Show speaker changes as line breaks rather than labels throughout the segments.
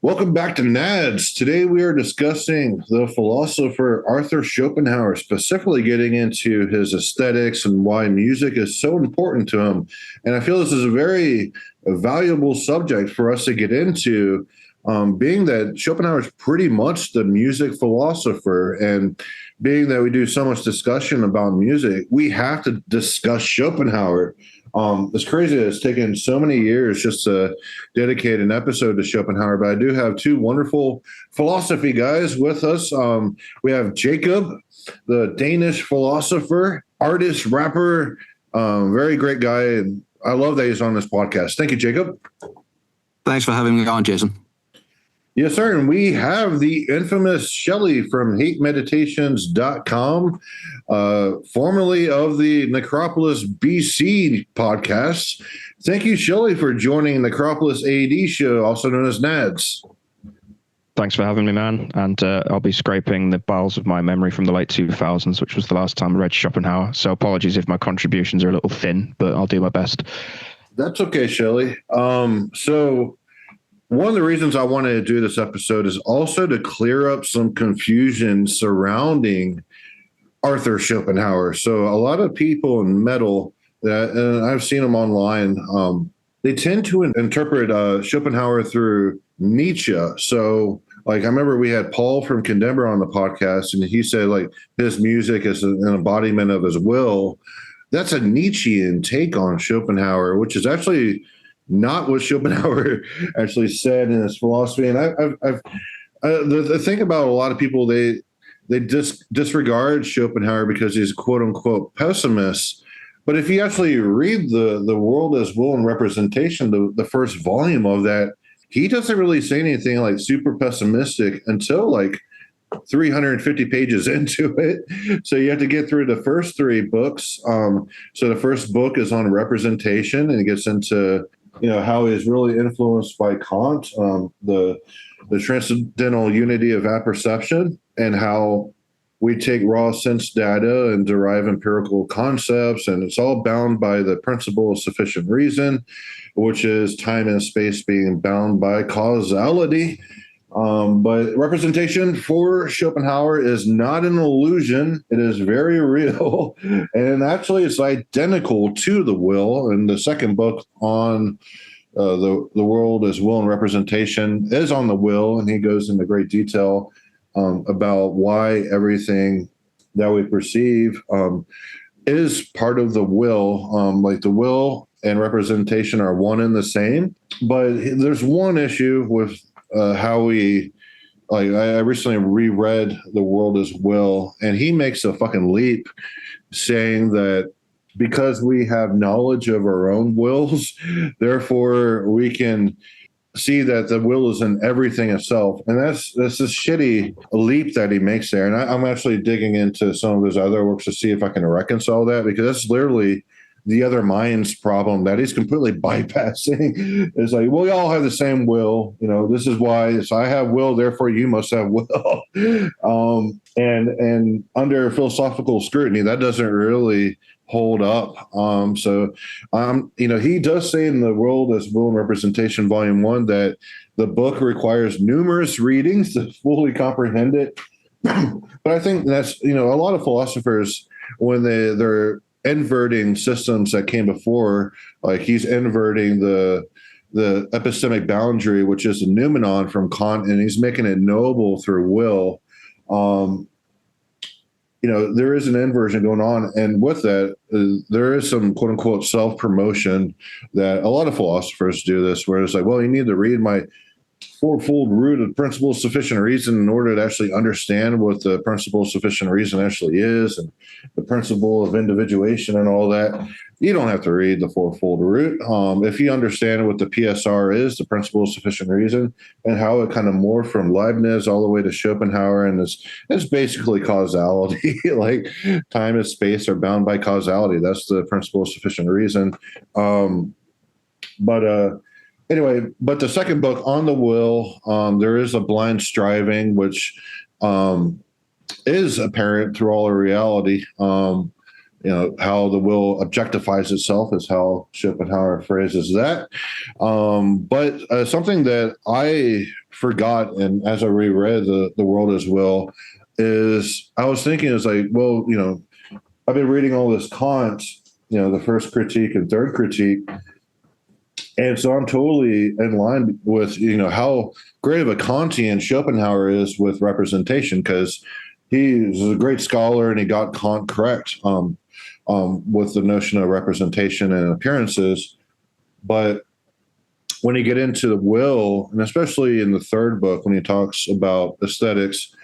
Welcome back to NADS. Today we are discussing the philosopher Arthur Schopenhauer, specifically getting into his aesthetics and why music is so important to him. And I feel this is a very valuable subject for us to get into, being that Schopenhauer is pretty much the music philosopher. And being that we do so much discussion about music, we have to discuss Schopenhauer. It's crazy that it's taken so many years just to dedicate an episode to Schopenhauer, but I do have two wonderful philosophy guys with us. We have Jakob, the Danish philosopher, artist, rapper, very great guy. And I love that he's on this podcast. Thank you, Jakob.
Thanks for having me on, Jason.
Yes, sir. And we have the infamous Shelley from hatemeditations.com, formerly of the Necropolis BC podcast. Thank you, Shelley, for joining Necropolis AD show, also known as NADS.
Thanks for having me, man. And I'll be scraping the bowels of my memory from the late 2000s, which was the last time I read Schopenhauer. So apologies if my contributions are a little thin, but I'll do my best.
That's okay, Shelley. So one of the reasons I wanted to do this episode is also to clear up some confusion surrounding Arthur Schopenhauer. So a lot of people in metal, and I've seen them online, they tend to interpret Schopenhauer through Nietzsche. So like I remember we had Paul from Condemner on the podcast, and he said like his music is an embodiment of his will. That's a Nietzschean take on Schopenhauer, which is actually not what Schopenhauer actually said in his philosophy. And the thing about a lot of people, they disregard Schopenhauer because he's quote unquote pessimist. But if you actually read the World as Will and Representation, the first volume of that, he doesn't really say anything like super pessimistic until like 350 pages into it. So you have to get through the first three books. So the first book is on representation, and it gets into how he's really influenced by Kant, the transcendental unity of apperception, and how we take raw sense data and derive empirical concepts, and it's all bound by the principle of sufficient reason, which is time and space being bound by causality. But representation for Schopenhauer is not an illusion. It is very real. And actually, it's identical to the will. And the second book on the world as will and representation is on the will. And he goes into great detail about why everything that we perceive is part of the will. Like the will and representation are one and the same. But there's one issue with how we, like, I recently reread The World as Will, and he makes a fucking leap saying that because we have knowledge of our own wills, therefore we can see that the will is in everything itself. And that's a shitty leap that he makes there. And I'm actually digging into some of his other works to see if I can reconcile that, because that's literally the other mind's problem that he's completely bypassing. It's like, well, we all have the same will. This is why. So I have will, therefore you must have will. And under philosophical scrutiny, that doesn't really hold up. He does say in The World as Will and Representation, Volume 1, that the book requires numerous readings to fully comprehend it. But I think that's, a lot of philosophers, when they're inverting systems that came before, like he's inverting the epistemic boundary, which is the noumenon from Kant, and he's making it knowable through will. There is an inversion going on, and with that, there is some quote unquote self-promotion that a lot of philosophers do this, where it's like, well, you need to read my fourfold root of principle of sufficient reason in order to actually understand what the principle of sufficient reason actually is, and the principle of individuation and all that. You don't have to read the fourfold root. If you understand what the PSR is, the principle of sufficient reason, and how it kind of morphed from Leibniz all the way to Schopenhauer, and it's basically causality. Like time and space are bound by causality. That's the principle of sufficient reason. Anyway, but the second book on the will, there is a blind striving, which is apparent through all of reality. How the will objectifies itself is how Schopenhauer phrases that. But something that I forgot, and as I reread the World as Will, is I was thinking is like, well, I've been reading all this Kant, the first critique and third critique, and so I'm totally in line with how great of a Kantian Schopenhauer is with representation, because he's a great scholar and he got Kant correct with the notion of representation and appearances. But when you get into the will, and especially in the third book when he talks about aesthetics,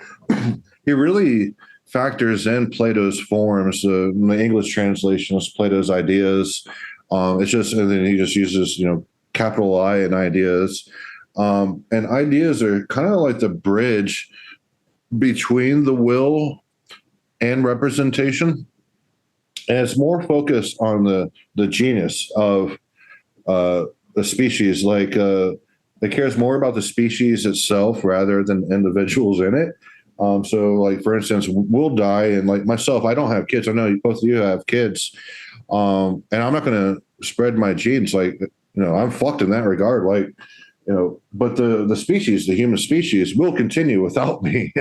he really factors in Plato's forms. In the English translation is Plato's ideas. It's just, and then he just uses, capital I in ideas. And ideas are kind of like the bridge between the will and representation. And it's more focused on the genius of the species. Like, it cares more about the species itself rather than individuals in it. So, like, for instance, we'll die, and like myself, I don't have kids. I know both of you have kids, and I'm not going to spread my genes. Like, I'm fucked in that regard. Like, but the species, the human species, will continue without me.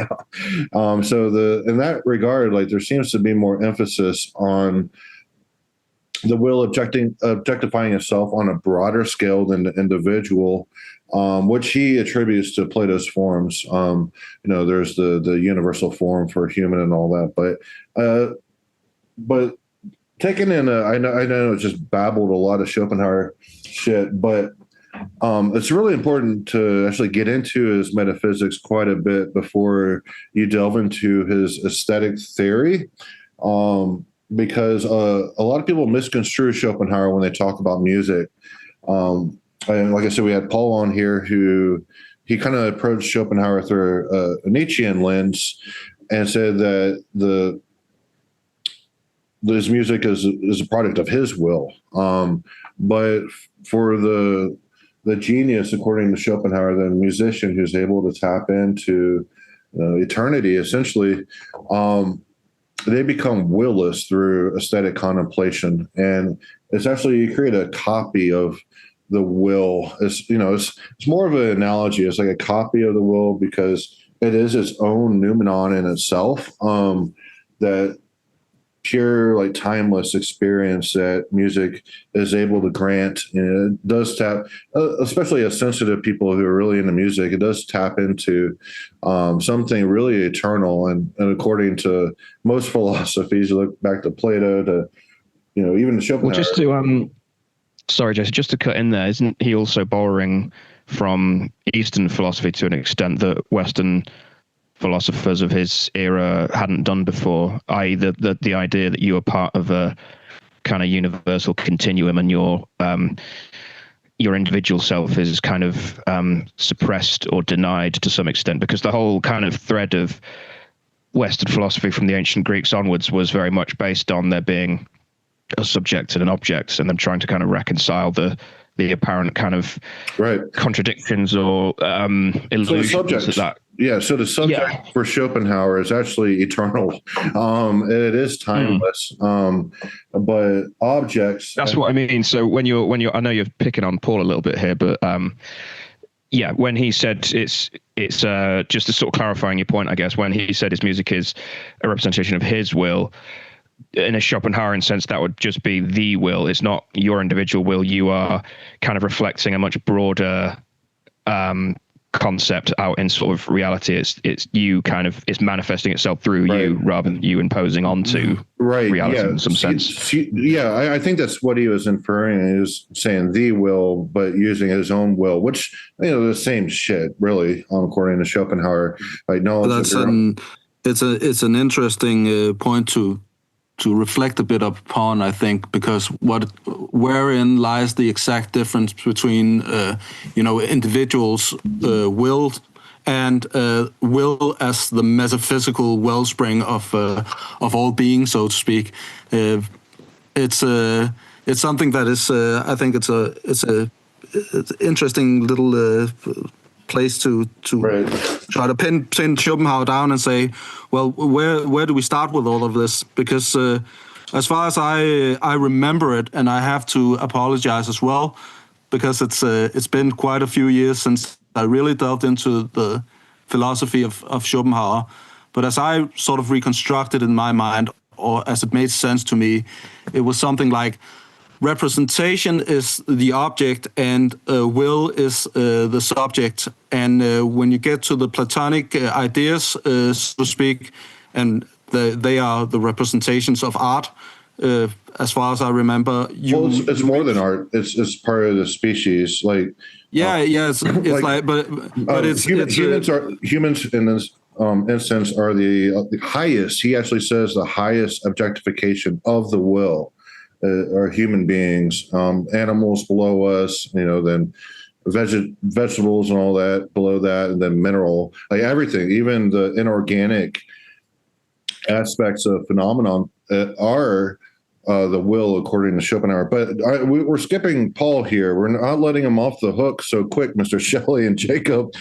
So in that regard, like, there seems to be more emphasis on the will objectifying itself on a broader scale than the individual, which he attributes to Plato's forms. There's the universal form for human and all that, but taking in I know it just babbled a lot of Schopenhauer shit, but it's really important to actually get into his metaphysics quite a bit before you delve into his aesthetic theory. Because a lot of people misconstrue Schopenhauer when they talk about music. And like I said, we had Paul on here who he kind of approached Schopenhauer through a Nietzschean lens and said that his music is a product of his will. But for the genius, according to Schopenhauer, the musician who's able to tap into eternity, essentially, they become willless through aesthetic contemplation. And it's actually, you create a copy of the will. It's more of an analogy. It's like a copy of the will because it is its own noumenon in itself, that pure, like, timeless experience that music is able to grant. And it does tap, especially as sensitive people who are really into music, it does tap into something really eternal. And according to most philosophies, you look back to Plato, to even Schopenhauer.
Well, just to sorry, Jesse, just to cut in there, isn't he also borrowing from Eastern philosophy to an extent that Western philosophers of his era hadn't done before, i.e. the idea that you are part of a kind of universal continuum and your individual self is kind of suppressed or denied to some extent, because the whole kind of thread of Western philosophy from the ancient Greeks onwards was very much based on there being a subject and an object, and them trying to kind of reconcile the apparent kind of contradictions or illusions that.
Yeah, so the subject for Schopenhauer is actually eternal. It is timeless. But objects.
That's what I mean. So when you're, I know you're picking on Paul a little bit here, but when he said it's just to sort of clarifying your point, I guess, when he said his music is a representation of his will, in a Schopenhauerian sense, that would just be the will. It's not your individual will. You are kind of reflecting a much broader concept out in sort of reality. It's you kind of, it's manifesting itself through you rather than you imposing onto reality in some sense.
I think that's what he was inferring. He was saying the will, but using his own will, which, the same shit, really, according to Schopenhauer. Like, no,
it's an interesting point to reflect a bit upon, I think, because wherein lies the exact difference between individuals' will and will as the metaphysical wellspring of all being, so to speak. It's something that is I think it's a interesting little place to try to pin Schopenhauer down and say, well, where do we start with all of this? Because as far as I remember it, and I have to apologize as well, because it's been quite a few years since I really delved into the philosophy of Schopenhauer. But as I sort of reconstructed in my mind, or as it made sense to me, it was something like representation is the object and will is the subject. And when you get to the Platonic ideas, so to speak, and they are the representations of art, as far as I remember.
It's more than art. It's part of the species. Like
it's like but it's
humans in this instance are the highest. He actually says the highest objectification of the will are human beings. Animals below us, then vegetables and all that below that, and then mineral, like everything, even the inorganic aspects of phenomenon are the will, according to Schopenhauer. But we're skipping Paul here. We're not letting him off the hook so quick, Mr. Shelley and Jacob.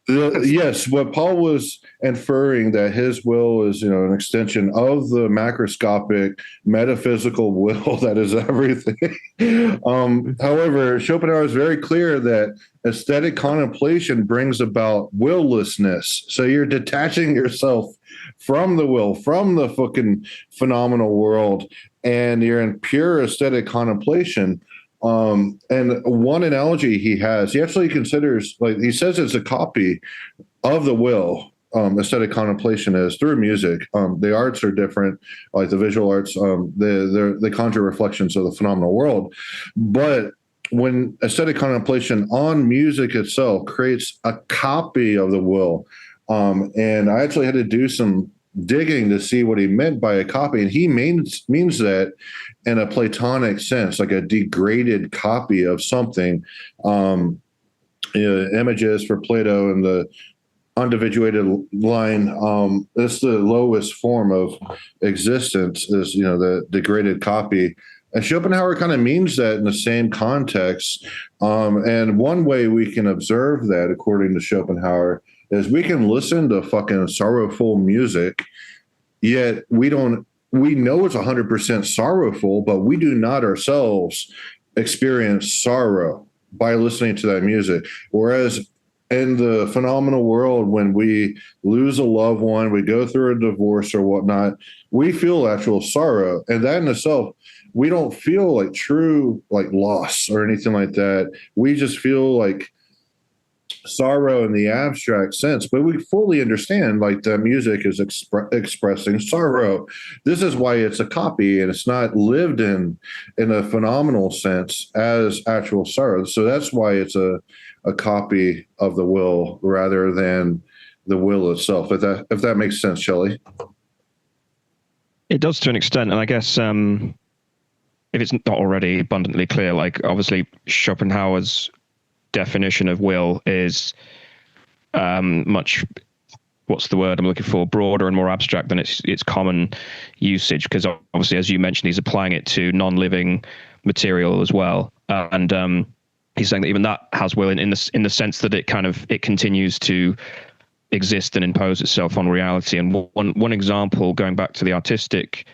Yes, what Paul was inferring, that his will is, an extension of the macroscopic metaphysical will that is everything. However, Schopenhauer is very clear that aesthetic contemplation brings about willlessness. So you're detaching yourself from the will, from the fucking phenomenal world, and you're in pure aesthetic contemplation. And one analogy he actually considers, like he says, it's a copy of the will. Aesthetic contemplation is through music. The arts are different, like the visual arts. They conjure reflections of the phenomenal world, but when aesthetic contemplation on music itself creates a copy of the will. And I actually had to do some digging to see what he meant by a copy. And he means that in a Platonic sense, like a degraded copy of something. Images for Plato and the undividuated line, it's the lowest form of existence, is, the degraded copy. And Schopenhauer kind of means that in the same context. And one way we can observe that, according to Schopenhauer, is we can listen to fucking sorrowful music, yet we know it's 100% sorrowful, but we do not ourselves experience sorrow by listening to that music. Whereas in the phenomenal world, when we lose a loved one, we go through a divorce or whatnot, we feel actual sorrow. And that in itself, we don't feel like true, like loss or anything like that. We just feel like sorrow in the abstract sense, but we fully understand like the music is expressing sorrow. This is why it's a copy, and it's not lived in a phenomenal sense as actual sorrow. So that's why it's a copy of the will rather than the will itself. If that makes sense, Shelley.
It does to an extent, and I guess if it's not already abundantly clear, like obviously Schopenhauer's definition of will is much, what's the word I'm looking for, broader and more abstract than its common usage, because obviously, as you mentioned, he's applying it to non-living material as well, and he's saying that even that has will in the sense that it continues to exist and impose itself on reality. And one example, going back to the artistic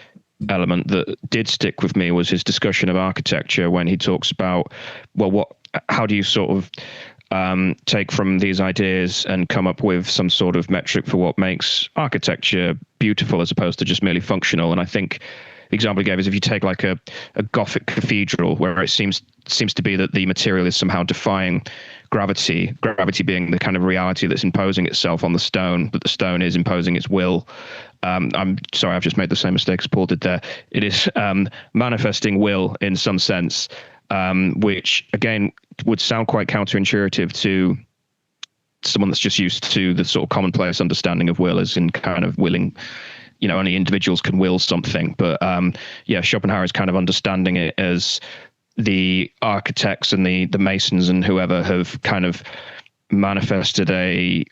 element, that did stick with me was his discussion of architecture, when he talks about, how do you sort of take from these ideas and come up with some sort of metric for what makes architecture beautiful as opposed to just merely functional. And I think the example he gave is if you take like a Gothic cathedral, where it seems to be that the material is somehow defying gravity being the kind of reality that's imposing itself on the stone, but the stone is imposing its will. I'm sorry, I've just made the same mistake as Paul did there. It is manifesting will in some sense, which again would sound quite counterintuitive to someone that's just used to the sort of commonplace understanding of will as in kind of willing, only individuals can will something. But Schopenhauer is kind of understanding it as the architects and the masons and whoever have kind of manifested an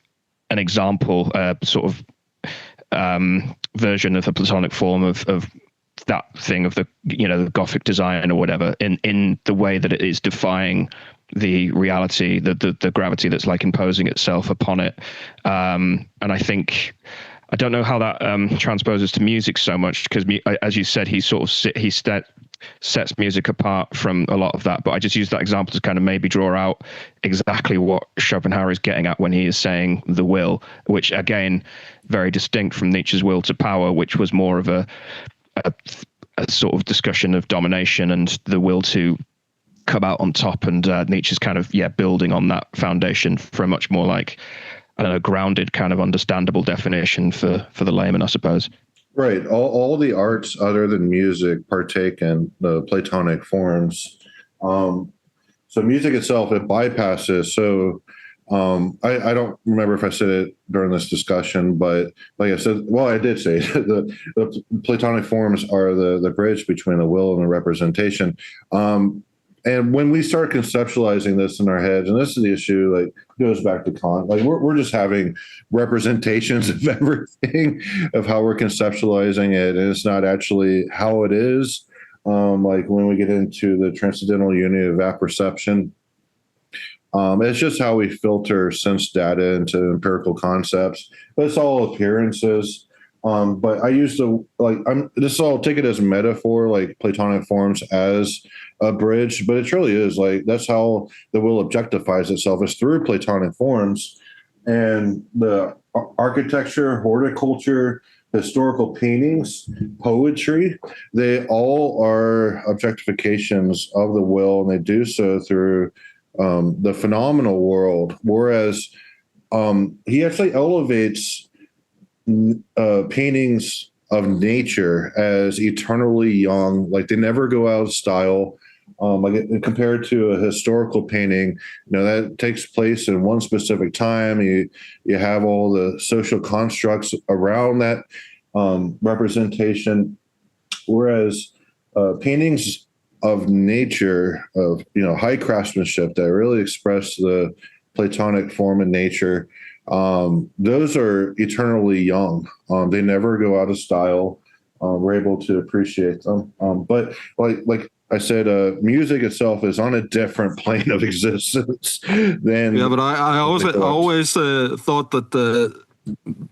example, sort of version of the Platonic form of that thing of the the Gothic design or whatever in the way that it is defying the reality, the gravity that's like imposing itself upon it. And I think, I don't know how that transposes to music so much, because as you said, he sets music apart from a lot of that. But I just use that example to kind of maybe draw out exactly what Schopenhauer is getting at when he is saying the will, which again, very distinct from Nietzsche's will to power, which was more of a sort of discussion of domination and the will to come out on top. And Nietzsche's kind of, building on that foundation for a much more like, I don't know, grounded kind of understandable definition for the layman, I suppose.
Right. All the arts other than music partake in the Platonic forms. So music itself, it bypasses. So I don't remember if I said it during this discussion, but like I said, well, I did say it. The Platonic forms are the bridge between the will and the representation. And when we start conceptualizing this in our heads, and this is the issue, like goes back to Kant, like we're just having representations of everything, of how we're conceptualizing it, and it's not actually how it is. Like when we get into the transcendental unity of apperception, it's just how we filter sense data into empirical concepts. But it's all appearances. But I used to I'll take it as a metaphor, like Platonic forms as a bridge, but it truly is like that's how the will objectifies itself, is through Platonic forms. And the architecture, horticulture, historical paintings, poetry, they all are objectifications of the will, and they do so through the phenomenal world. Whereas he actually elevates paintings of nature as eternally young, like they never go out of style. Like compared to a historical painting, that takes place in one specific time. You have all the social constructs around that representation, whereas paintings of nature, of high craftsmanship that really express the Platonic form of nature, those are eternally young. They never go out of style. We're able to appreciate them. But like I said, music itself is on a different plane of existence than.
Yeah, but I always thought that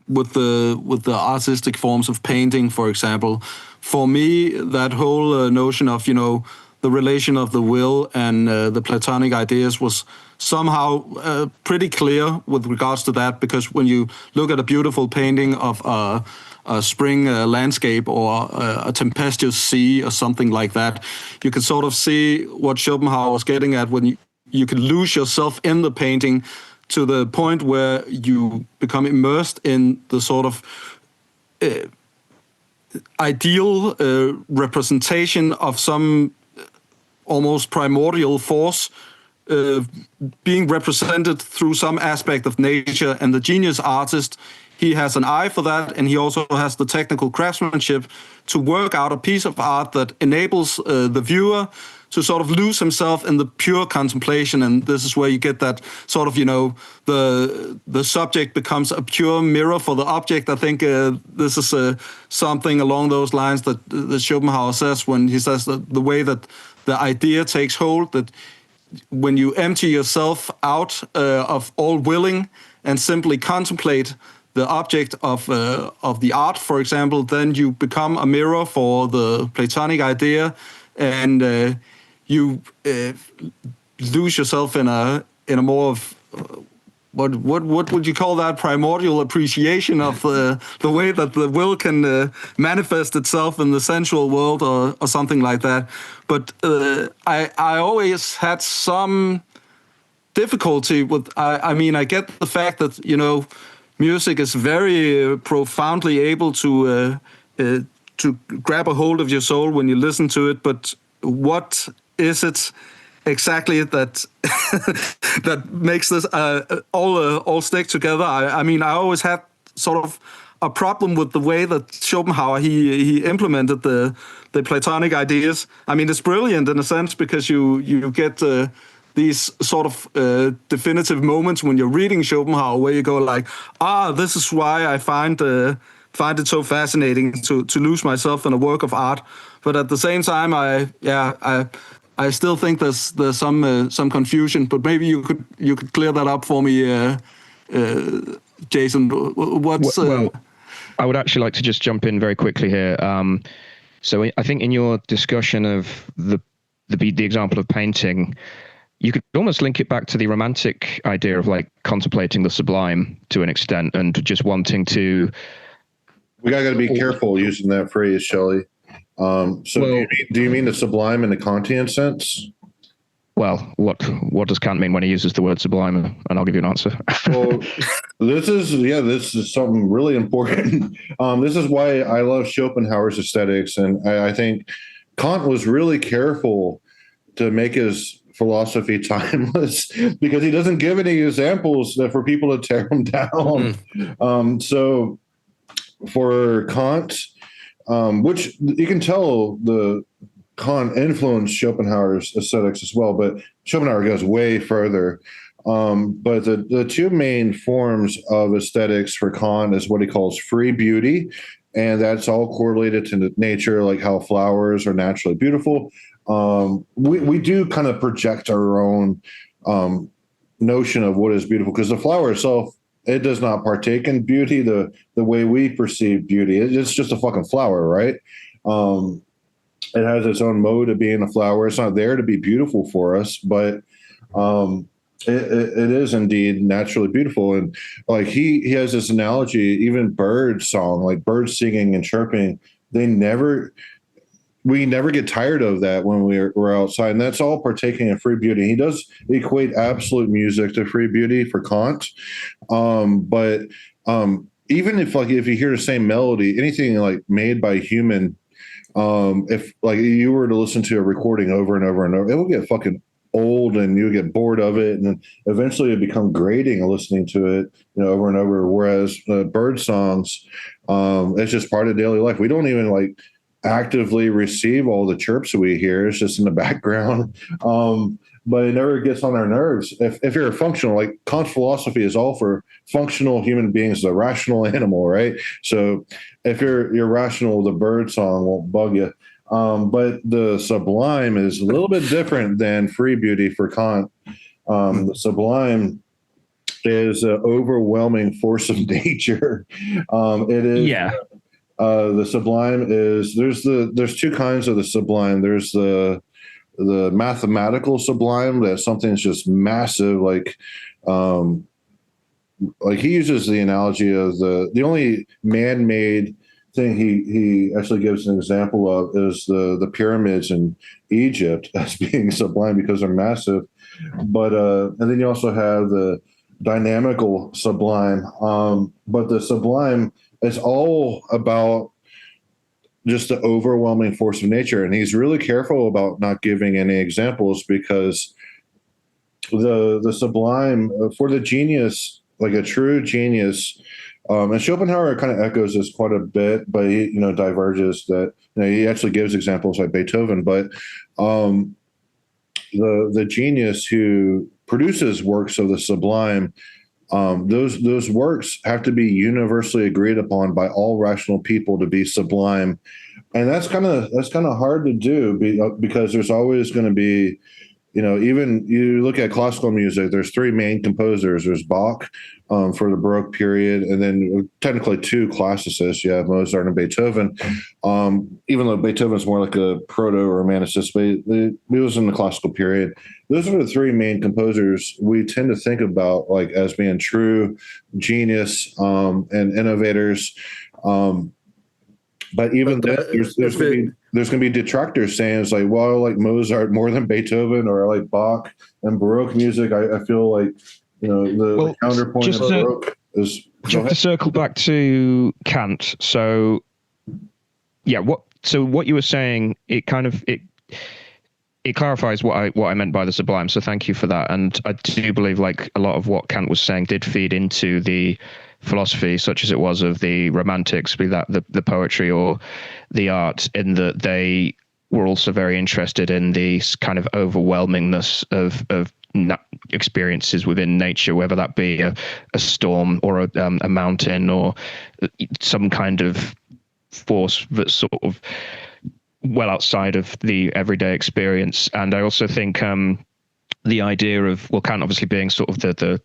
with the artistic forms of painting, for example, for me that whole notion of the relation of the will and the Platonic ideas was somehow pretty clear with regards to that, because when you look at a beautiful painting of a spring landscape or a tempestuous sea or something like that, you can sort of see what Schopenhauer was getting at when you can lose yourself in the painting to the point where you become immersed in the sort of ideal representation of some almost primordial force being represented through some aspect of nature. And the genius artist, he has an eye for that, and he also has the technical craftsmanship to work out a piece of art that enables the viewer to sort of lose himself in the pure contemplation. And this is where you get that sort of, the subject becomes a pure mirror for the object. I think this is something along those lines that Schopenhauer says when he says that the way that the idea takes hold, that when you empty yourself out of all willing and simply contemplate the object of the art, for example, then you become a mirror for the Platonic idea, and you lose yourself in a more of what would you call that, primordial appreciation of the way that the will can manifest itself in the sensual world or something like that. But I always had some difficulty with. I get the fact that music is very profoundly able to grab a hold of your soul when you listen to it. But what is it exactly that that makes this all stick together? I always had sort of a problem with the way that Schopenhauer he implemented the Platonic ideas. I mean, it's brilliant in a sense because you get these sort of definitive moments when you're reading Schopenhauer where you go like, this is why I find it so fascinating to lose myself in a work of art. But at the same time, I still think there's some confusion. But maybe you could clear that up for me, Jason. What's
well, I would actually like to just jump in very quickly here. So I think in your discussion of the example of painting, you could almost link it back to the romantic idea of like contemplating the sublime to an extent and just wanting to.
We gotta be careful using that phrase, Shelley. Do you mean the sublime in the Kantian sense?
Well, what does Kant mean when he uses the word sublime? And I'll give you an answer.
Well, this is something really important. This is why I love Schopenhauer's aesthetics, and I think Kant was really careful to make his philosophy timeless because he doesn't give any examples for people to tear him down. So for Kant, which you can tell the Kant influenced Schopenhauer's aesthetics as well, but Schopenhauer goes way further. But the two main forms of aesthetics for Kant is what he calls free beauty, and that's all correlated to nature, like how flowers are naturally beautiful. We do kind of project our own notion of what is beautiful because the flower itself, it does not partake in beauty the way we perceive beauty. It's just a fucking flower, right? It has its own mode of being a flower. It's not there to be beautiful for us, but it is indeed naturally beautiful. And like he has this analogy, even bird song, like birds singing and chirping, we never get tired of that when we're outside. And that's all partaking in free beauty. He does equate absolute music to free beauty for Kant. But even if you hear the same melody, anything like made by human, if like you were to listen to a recording over and over and over, it will get fucking old and you get bored of it, and then eventually it become grating listening to it, over and over. Whereas bird songs, it's just part of daily life. We don't even like actively receive all the chirps we hear. It's just in the background. But it never gets on our nerves. If you're functional, like Kant's philosophy is all for functional human beings, the rational animal, right? So if you're rational, the bird song won't bug you. But the sublime is a little bit different than free beauty for Kant. The sublime is an overwhelming force of nature. It is.
Yeah.
The sublime is there's two kinds of the sublime. There's the mathematical sublime, that something's just massive, like he uses the analogy of the only man-made thing he actually gives an example of is the pyramids in Egypt as being sublime because they're massive. But and then you also have the dynamical sublime. But the sublime is all about just the overwhelming force of nature. And he's really careful about not giving any examples because the sublime for the genius, like a true genius, and Schopenhauer kind of echoes this quite a bit, but he, diverges that, he actually gives examples like Beethoven, but the genius who produces works of the sublime, those works have to be universally agreed upon by all rational people to be sublime, and that's kind of hard to do because there's always going to be, even you look at classical music, there's three main composers. There's Bach for the Baroque period, and then technically two classicists. You have Mozart and Beethoven. Even though Beethoven's more like a proto-romanticist, but he was in the classical period. Those are the three main composers we tend to think about like as being true genius and innovators. But even then, there's going to be detractors saying it's like, well, I like Mozart more than Beethoven, or I like Bach and Baroque music. I feel like, the counterpoint of Baroque is.
Just to circle back to Kant. So, yeah, what you were saying, it clarifies what I meant by the sublime. So thank you for that. And I do believe like a lot of what Kant was saying did feed into the philosophy, such as it was of the romantics, be that the poetry or the art, in that they were also very interested in the kind of overwhelmingness of experiences within nature, whether that be a storm or a mountain or some kind of force that's sort of well outside of the everyday experience. And I also think the idea of, Kant obviously being sort of the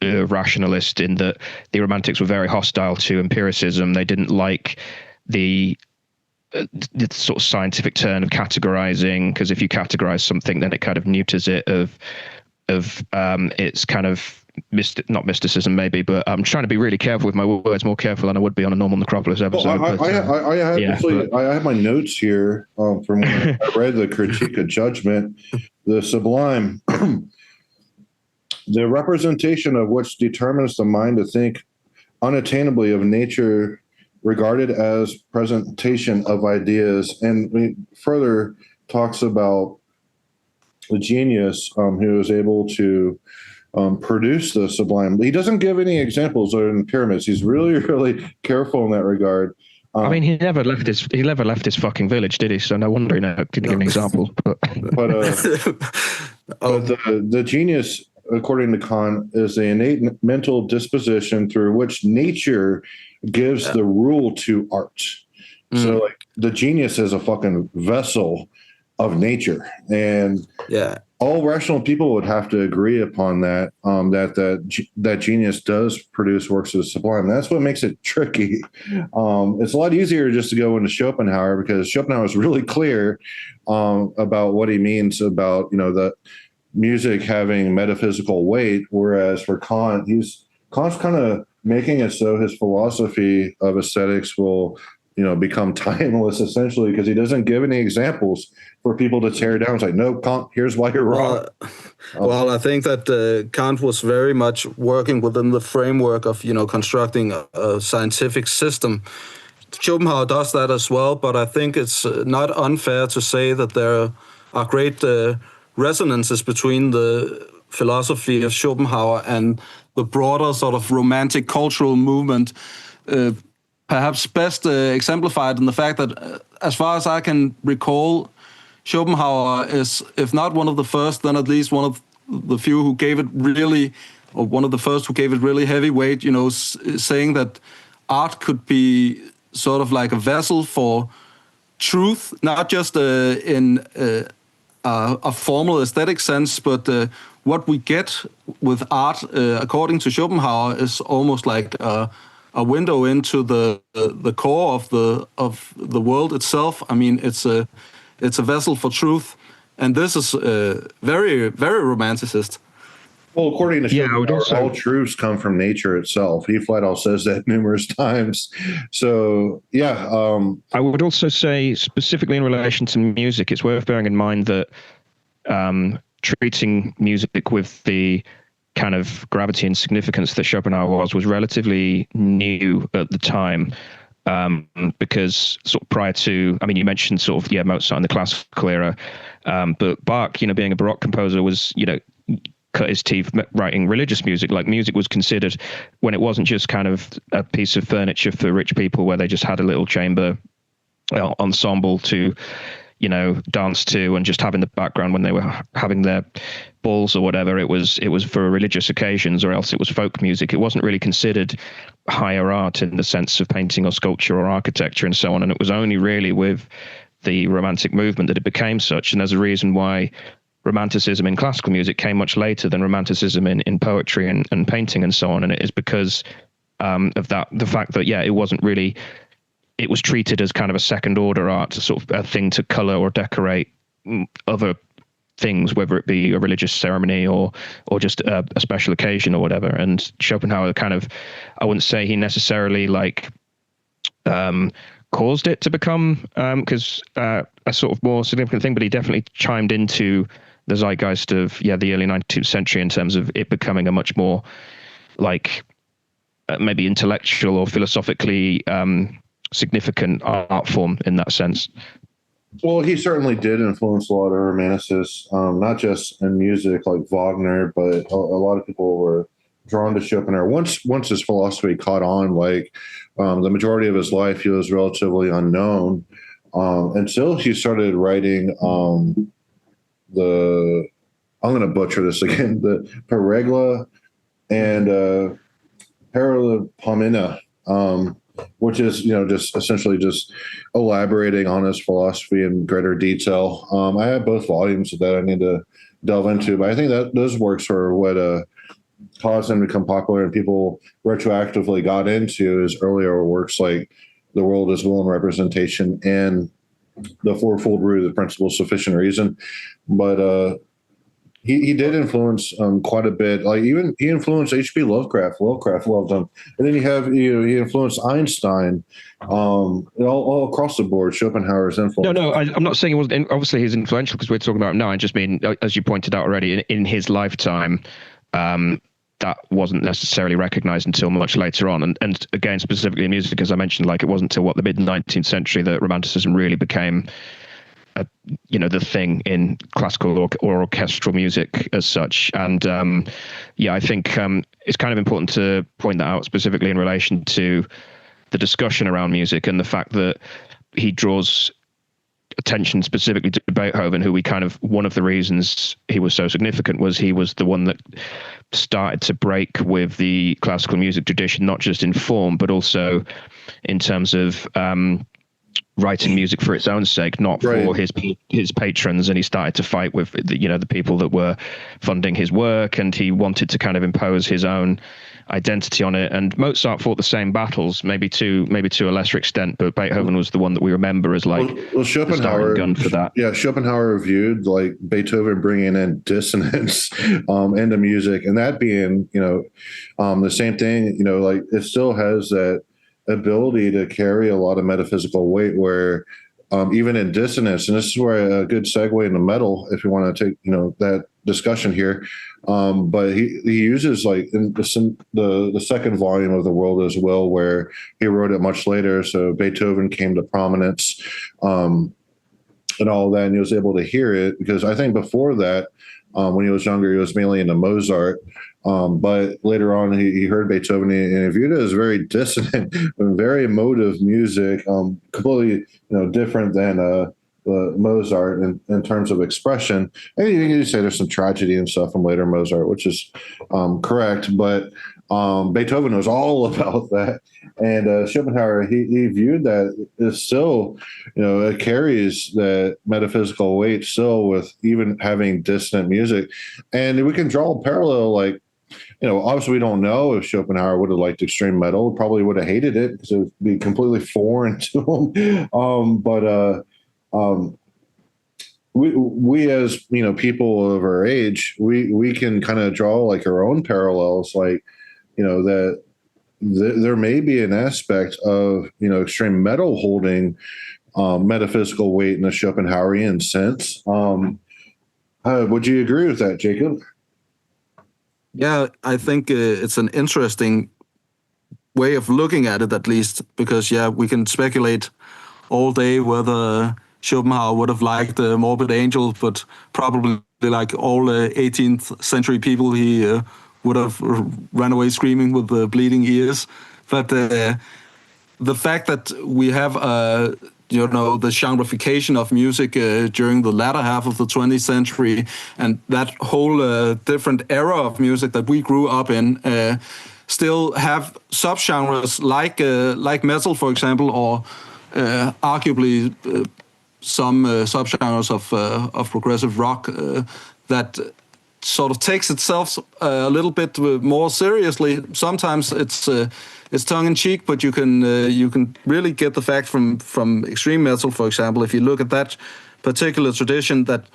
rationalist, in that the romantics were very hostile to empiricism. They didn't like the the sort of scientific turn of categorizing, because if you categorize something, then it kind of neuters it of its kind of not mysticism maybe, but I'm trying to be really careful with my words, more careful than I would be on a normal Necropolis episode.
I have my notes here from when I read the Critique of Judgment, the Sublime, the representation of which determines the mind to think unattainably of nature, regarded as presentation of ideas, and further talks about the genius who is able to produce the sublime. He doesn't give any examples in pyramids. He's really, really careful in that regard.
I mean, he never left his fucking village, did he? So no wonder he didn't give an example. But
the genius, according to Kant, is the innate mental disposition through which nature gives the rule to art. So, like, the genius is a fucking vessel of nature, and all rational people would have to agree upon that. That genius does produce works of the sublime. That's what makes it tricky. It's a lot easier just to go into Schopenhauer, because Schopenhauer is really clear about what he means about the music having metaphysical weight, whereas for Kant's kind of making it so his philosophy of aesthetics will become timeless, essentially, because he doesn't give any examples for people to tear down. It's like, no, Kant, here's why you're wrong.
Well, I think that Kant was very much working within the framework of constructing a scientific system. Schopenhauer does that as well, but I think it's not unfair to say that there are great resonances between the philosophy of Schopenhauer and the broader sort of romantic cultural movement, perhaps best exemplified in the fact that, as far as I can recall, Schopenhauer is, if not one of the first, then at least one of the few who gave it really, or one of the first who gave it really heavy weight, saying that art could be sort of like a vessel for truth, not just in a formal aesthetic sense, but what we get with art, according to Schopenhauer, is almost like a window into the core of the world itself. I mean, it's a vessel for truth, and this is very, very romanticist.
Well, according to Schopenhauer, all truths come from nature itself. He flat out says that numerous times. So,
I would also say, specifically in relation to music, it's worth bearing in mind that treating music with the kind of gravity and significance that Schopenhauer was relatively new at the time, because sort of prior to, I mean, you mentioned sort of Mozart in the classical era, but Bach, being a Baroque composer, was cut his teeth writing religious music. Like, music was considered, when it wasn't just kind of a piece of furniture for rich people where they just had a little chamber ensemble to dance to and just have in the background when they were having their balls or whatever. It was for religious occasions, or else it was folk music. It wasn't really considered higher art in the sense of painting or sculpture or architecture and so on. And it was only really with the Romantic movement that it became such. And there's a reason why Romanticism in classical music came much later than Romanticism in poetry and painting and so on. And it is because of the fact that, it wasn't really, it was treated as kind of a second order art, sort of a thing to color or decorate other things, whether it be a religious ceremony or just a special occasion or whatever. And Schopenhauer kind of, I wouldn't say he necessarily caused it to become a sort of more significant thing, but he definitely chimed into the zeitgeist of the early 19th century in terms of it becoming a much more maybe intellectual or philosophically significant art form in that sense.
Well, he certainly did influence a lot of romanticists, not just in music like Wagner, but a lot of people were drawn to Schopenhauer. Once his philosophy caught on, the majority of his life, he was relatively unknown until he started writing I'm going to butcher this again, the Peregla and Paralipomena, which is, just essentially just elaborating on his philosophy in greater detail. I have both volumes that I need to delve into, but I think that those works are what caused him to become popular, and people retroactively got into his earlier works like the world as will and representation, and the fourfold root of the principle of sufficient reason. But he did influence quite a bit. Like even he influenced H.P. Lovecraft. Lovecraft loved him, and then he influenced Einstein, all across the board. Schopenhauer's influence.
No, I'm not saying it wasn't. Obviously, he's influential because we're talking about him now. I just mean, as you pointed out already, in his lifetime, that wasn't necessarily recognized until much later on. And again, specifically in music, as I mentioned, like it wasn't until the mid 19th century that Romanticism really became, the thing in classical or orchestral music as such. And I think it's kind of important to point that out specifically in relation to the discussion around music and the fact that he draws attention specifically to Beethoven, who one of the reasons he was so significant was he was the one that started to break with the classical music tradition, not just in form, but also in terms of writing music for its own sake, not for his patrons. And he started to fight with the people that were funding his work, and he wanted to kind of impose his own identity on it. And Mozart fought the same battles, maybe to a lesser extent, but Beethoven was the one that we remember as
Schopenhauer,
the starting gun for that.
Yeah, Schopenhauer viewed like Beethoven bringing in dissonance into music, and that being the same thing. Like it still has that ability to carry a lot of metaphysical weight, where even in dissonance, and this is where a good segue into metal, if you want to take that discussion here. But he uses like in the second volume of The World as Will, where he wrote it much later. So Beethoven came to prominence and all that, and he was able to hear it, because I think before that, when he was younger, he was mainly into Mozart. But later on, he heard Beethoven and he viewed it as very dissonant and very emotive music, completely different than Mozart in terms of expression. And you can say there's some tragedy and stuff from later Mozart, which is correct, but Beethoven was all about that. And Schopenhauer, he viewed that as still, it carries that metaphysical weight still, with even having dissonant music. And we can draw a parallel, like, obviously we don't know if Schopenhauer would have liked extreme metal, probably would have hated it because it would be completely foreign to him. We as people of our age, we can kind of draw like our own parallels, like that there may be an aspect of extreme metal holding metaphysical weight in the Schopenhauerian sense. Would you agree with that, Jacob?
Yeah, I think it's an interesting way of looking at it, at least, because we can speculate all day whether Schopenhauer would have liked Morbid Angel, but probably like all 18th century people, he would have run away screaming with bleeding ears. But the fact that we have the genreification of music during the latter half of the 20th century, and that whole different era of music that we grew up in, still have subgenres like metal, for example, or arguably some subgenres of progressive rock that sort of takes itself a little bit more seriously. Sometimes it's tongue in cheek, but you can really get the fact from extreme metal, for example, if you look at that particular tradition, that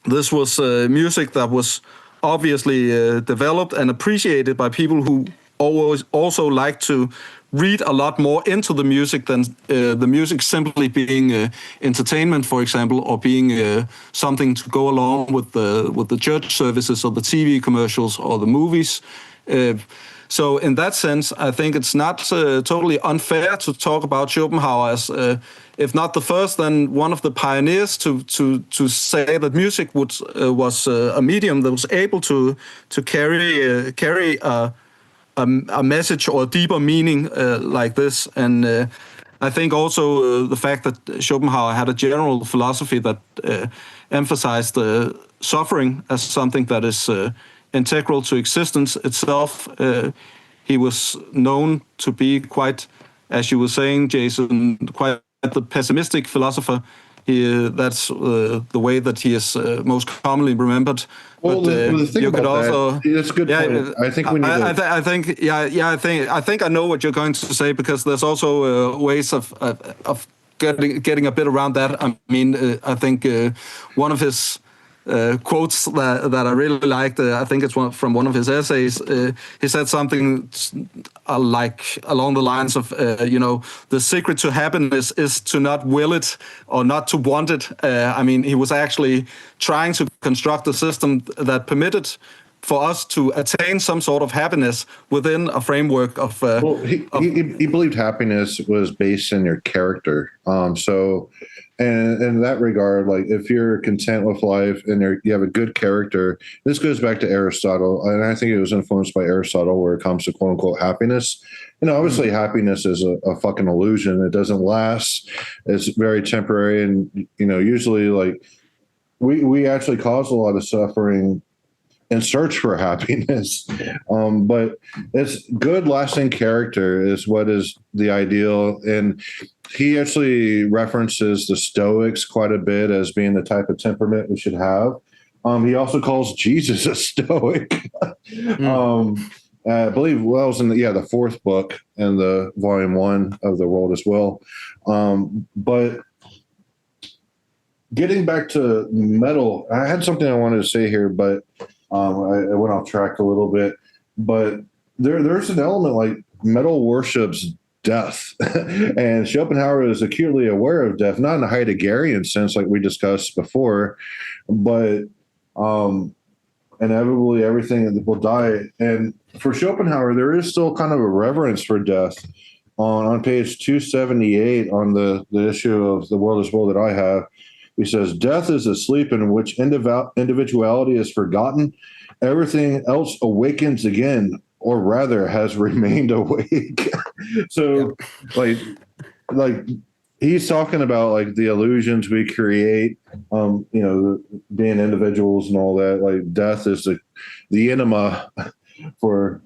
this was music that was obviously developed and appreciated by people who always also like to read a lot more into the music than the music simply being entertainment, for example, or being something to go along with the church services or the TV commercials or the movies. So in that sense, I think it's not totally unfair to talk about Schopenhauer as, if not the first, then one of the pioneers to say that music was a medium that was able to carry a message or a deeper meaning like this. And I think also the fact that Schopenhauer had a general philosophy that emphasized suffering as something that is integral to existence itself. He was known to be quite, as you were saying, Jason, quite the pessimistic philosopher That's the way that he is most commonly remembered.
Well, the thing
you could
about
also,
that's a good point. I think we need
I think I know what you're going to say, because there's also ways of getting a bit around that. I mean, I think one of his quotes that I really liked, I think it's from one of his essays. He said something like along the lines of, the secret to happiness is to not will it or not to want it. I mean, he was actually trying to construct a system that permitted for us to attain some sort of happiness within a framework of.
He believed happiness was based in your character. So, and in that regard, like if you're content with life and you have a good character, this goes back to Aristotle, and I think it was influenced by Aristotle where it comes to quote unquote happiness. Obviously happiness is a fucking illusion. It doesn't last. It's very temporary, and usually like we actually cause a lot of suffering in search for happiness. But it's good, lasting character is what is the ideal. And he actually references the Stoics quite a bit as being the type of temperament we should have. He also calls Jesus a Stoic. I believe it was in the fourth book in the volume 1 of the World as Well. But getting back to metal, I had something I wanted to say here, but I went off track a little bit. But there's an element like metal worships death, and Schopenhauer is acutely aware of death, not in a Heideggerian sense like we discussed before, but inevitably everything will die. And for Schopenhauer, there is still kind of a reverence for death. On page 278 on the issue of The World as Well that I have, he says, death is a sleep in which individuality is forgotten. Everything else awakens again, or rather has remained awake. So like he's talking about like the illusions we create, being individuals and all that. Like death is the enema for,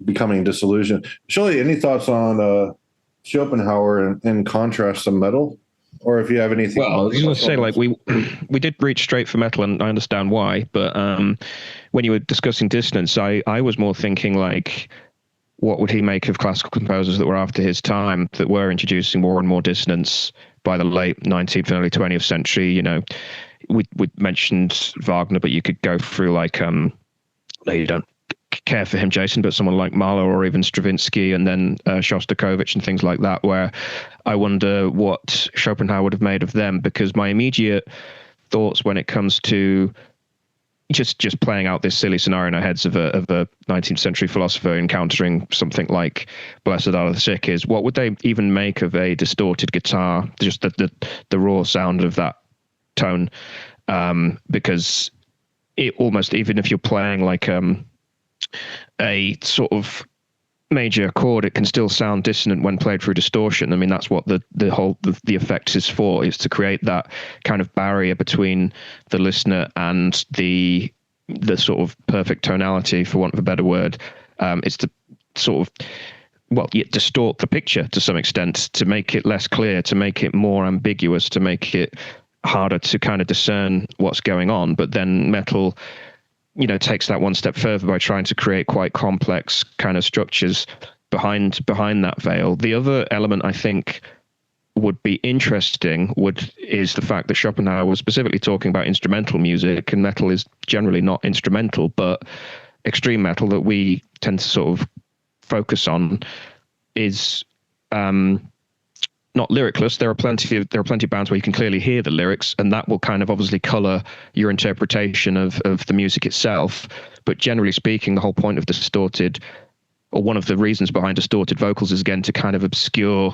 becoming disillusioned. Shelley, any thoughts on Schopenhauer in contrast to metal? Or if you have anything.
Well, I was going to say, like, we did reach straight for metal, and I understand why. But when you were discussing dissonance, I was more thinking, like, what would he make of classical composers that were after his time, that were introducing more and more dissonance by the late 19th and early 20th century? We mentioned Wagner, but you could go through, like, you don't care for him, Jason, but someone like Mahler or even Stravinsky, and then Shostakovich and things like that, where I wonder what Schopenhauer would have made of them, because my immediate thoughts when it comes to just playing out this silly scenario in our heads of a 19th century philosopher encountering something like Blessed Are the Sick is, what would they even make of a distorted guitar, just the raw sound of that tone? Because it almost, even if you're playing like a sort of major chord, it can still sound dissonant when played through distortion. I mean, that's what the effect is for, is to create that kind of barrier between the listener and the sort of perfect tonality, for want of a better word. It's to sort of, distort the picture to some extent, to make it less clear, to make it more ambiguous, to make it harder to kind of discern what's going on. But then metal, takes that one step further by trying to create quite complex kind of structures behind that veil. The other element I think would be interesting is the fact that Schopenhauer was specifically talking about instrumental music, and metal is generally not instrumental, but extreme metal that we tend to sort of focus on is not lyricless. There are plenty of bands where you can clearly hear the lyrics, and that will kind of obviously color your interpretation of the music itself. But generally speaking, the whole point of distorted, or one of the reasons behind distorted vocals, is again to kind of obscure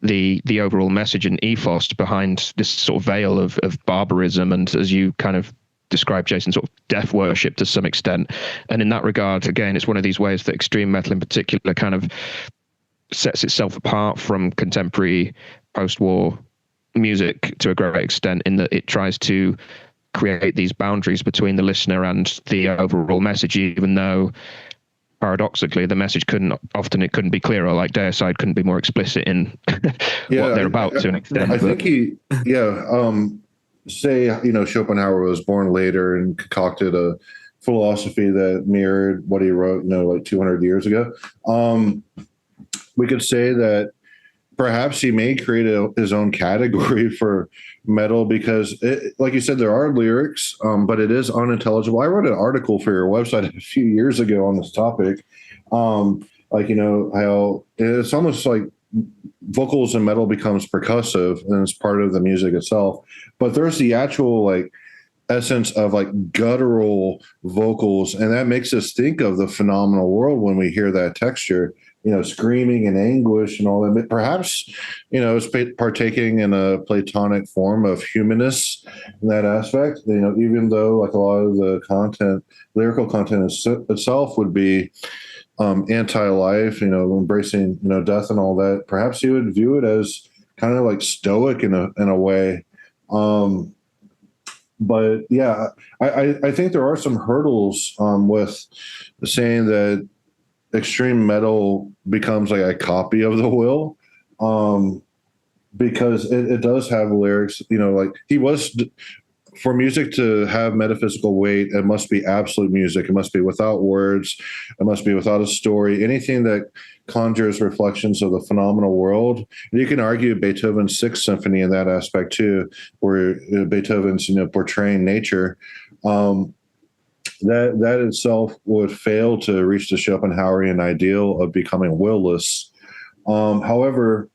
the overall message and ethos behind this sort of veil of barbarism, and, as you kind of described, Jason, sort of death worship to some extent. And in that regard, again, it's one of these ways that extreme metal in particular kind of sets itself apart from contemporary post-war music to a great extent, in that it tries to create these boundaries between the listener and the overall message, even though paradoxically, the message couldn't be clearer. Like Deicide couldn't be more explicit in what they're about to an extent.
I think say, Schopenhauer was born later and concocted a philosophy that mirrored what he wrote, like 200 years ago. We could say that perhaps he may create his own category for metal because, like you said, there are lyrics, but it is unintelligible. I wrote an article for your website a few years ago on this topic. How it's almost like vocals in metal becomes percussive and it's part of the music itself. But there's the actual essence of guttural vocals, and that makes us think of the phenomenal world when we hear that texture. Screaming and anguish and all that. Perhaps, it's partaking in a Platonic form of humanness in that aspect. Even though a lot of the lyrical content itself would be anti-life, embracing, death and all that. Perhaps you would view it as kind of stoic in a way. But yeah, I think there are some hurdles with saying that extreme metal becomes a copy of the will, because it does have lyrics, for music to have metaphysical weight, it must be absolute music. It must be without words. It must be without a story. Anything that conjures reflections of the phenomenal world. And you can argue Beethoven's Sixth Symphony in that aspect too, where Beethoven's, portraying nature. That itself would fail to reach the Schopenhauerian ideal of becoming willless. However,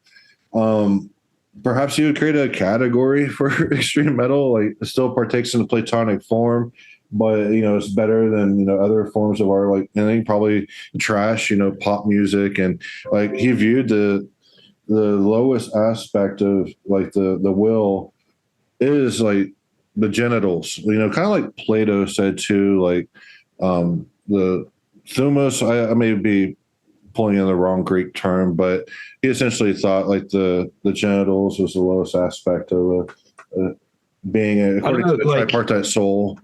perhaps you would create a category for extreme metal, it still partakes in the Platonic form, but it's better than other forms of art, I think probably trash, pop music, and he viewed the lowest aspect of the will is the genitals, kind of like Plato said too, the thumos. I may be pulling in the wrong Greek term, but he essentially thought the genitals was the lowest aspect of being, according to the tripartite soul.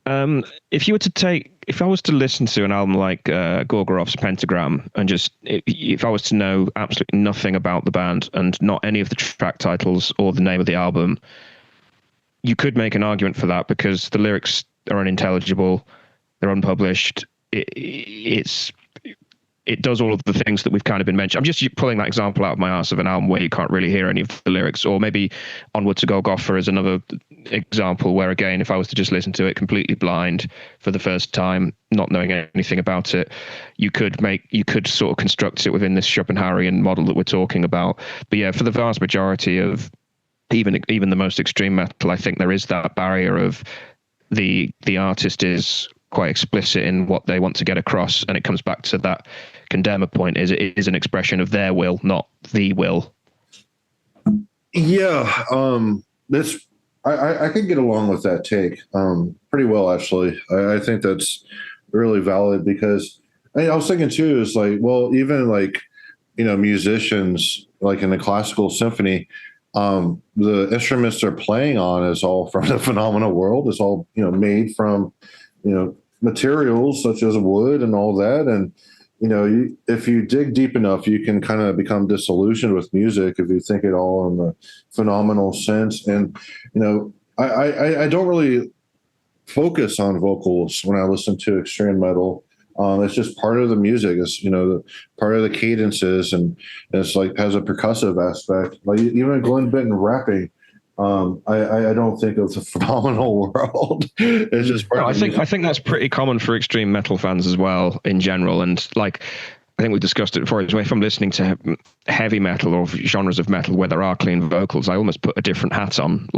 If I was to listen to an album like Gorgorov's Pentagram, and if I was to know absolutely nothing about the band and not any of the track titles or the name of the album, you could make an argument for that because the lyrics are unintelligible, they're unpublished. It does all of the things that we've kind of been mentioning. I'm just pulling that example out of my ass of an album where you can't really hear any of the lyrics, or maybe Onward to Golgotha is another example where, again, if I was to just listen to it completely blind for the first time, not knowing anything about it, you could sort of construct it within this Schopenhauerian model that we're talking about. But yeah, for the vast majority of even the most extreme metal, I think there is that barrier of the artist is quite explicit in what they want to get across, and it comes back to that condemner point: it is an expression of their will, not the will.
Yeah, I can get along with that take pretty well, actually. I think that's really valid because I was thinking too is even musicians in the classical symphony, the instruments they're playing on is all from the phenomenal world. It's all made from materials such as wood and all that. And, if you dig deep enough, you can kind of become disillusioned with music if you think it all in the phenomenal sense. And, I don't really focus on vocals when I listen to extreme metal. It's just part of the music. It's, part of the cadences, and it's has a percussive aspect. Even Glenn Benton rapping, I don't think of the phenomenal world. It's just part of the music.
I think that's pretty common for extreme metal fans as well in general. And I think we discussed it before. If I'm listening to heavy metal or genres of metal where there are clean vocals, I almost put a different hat on.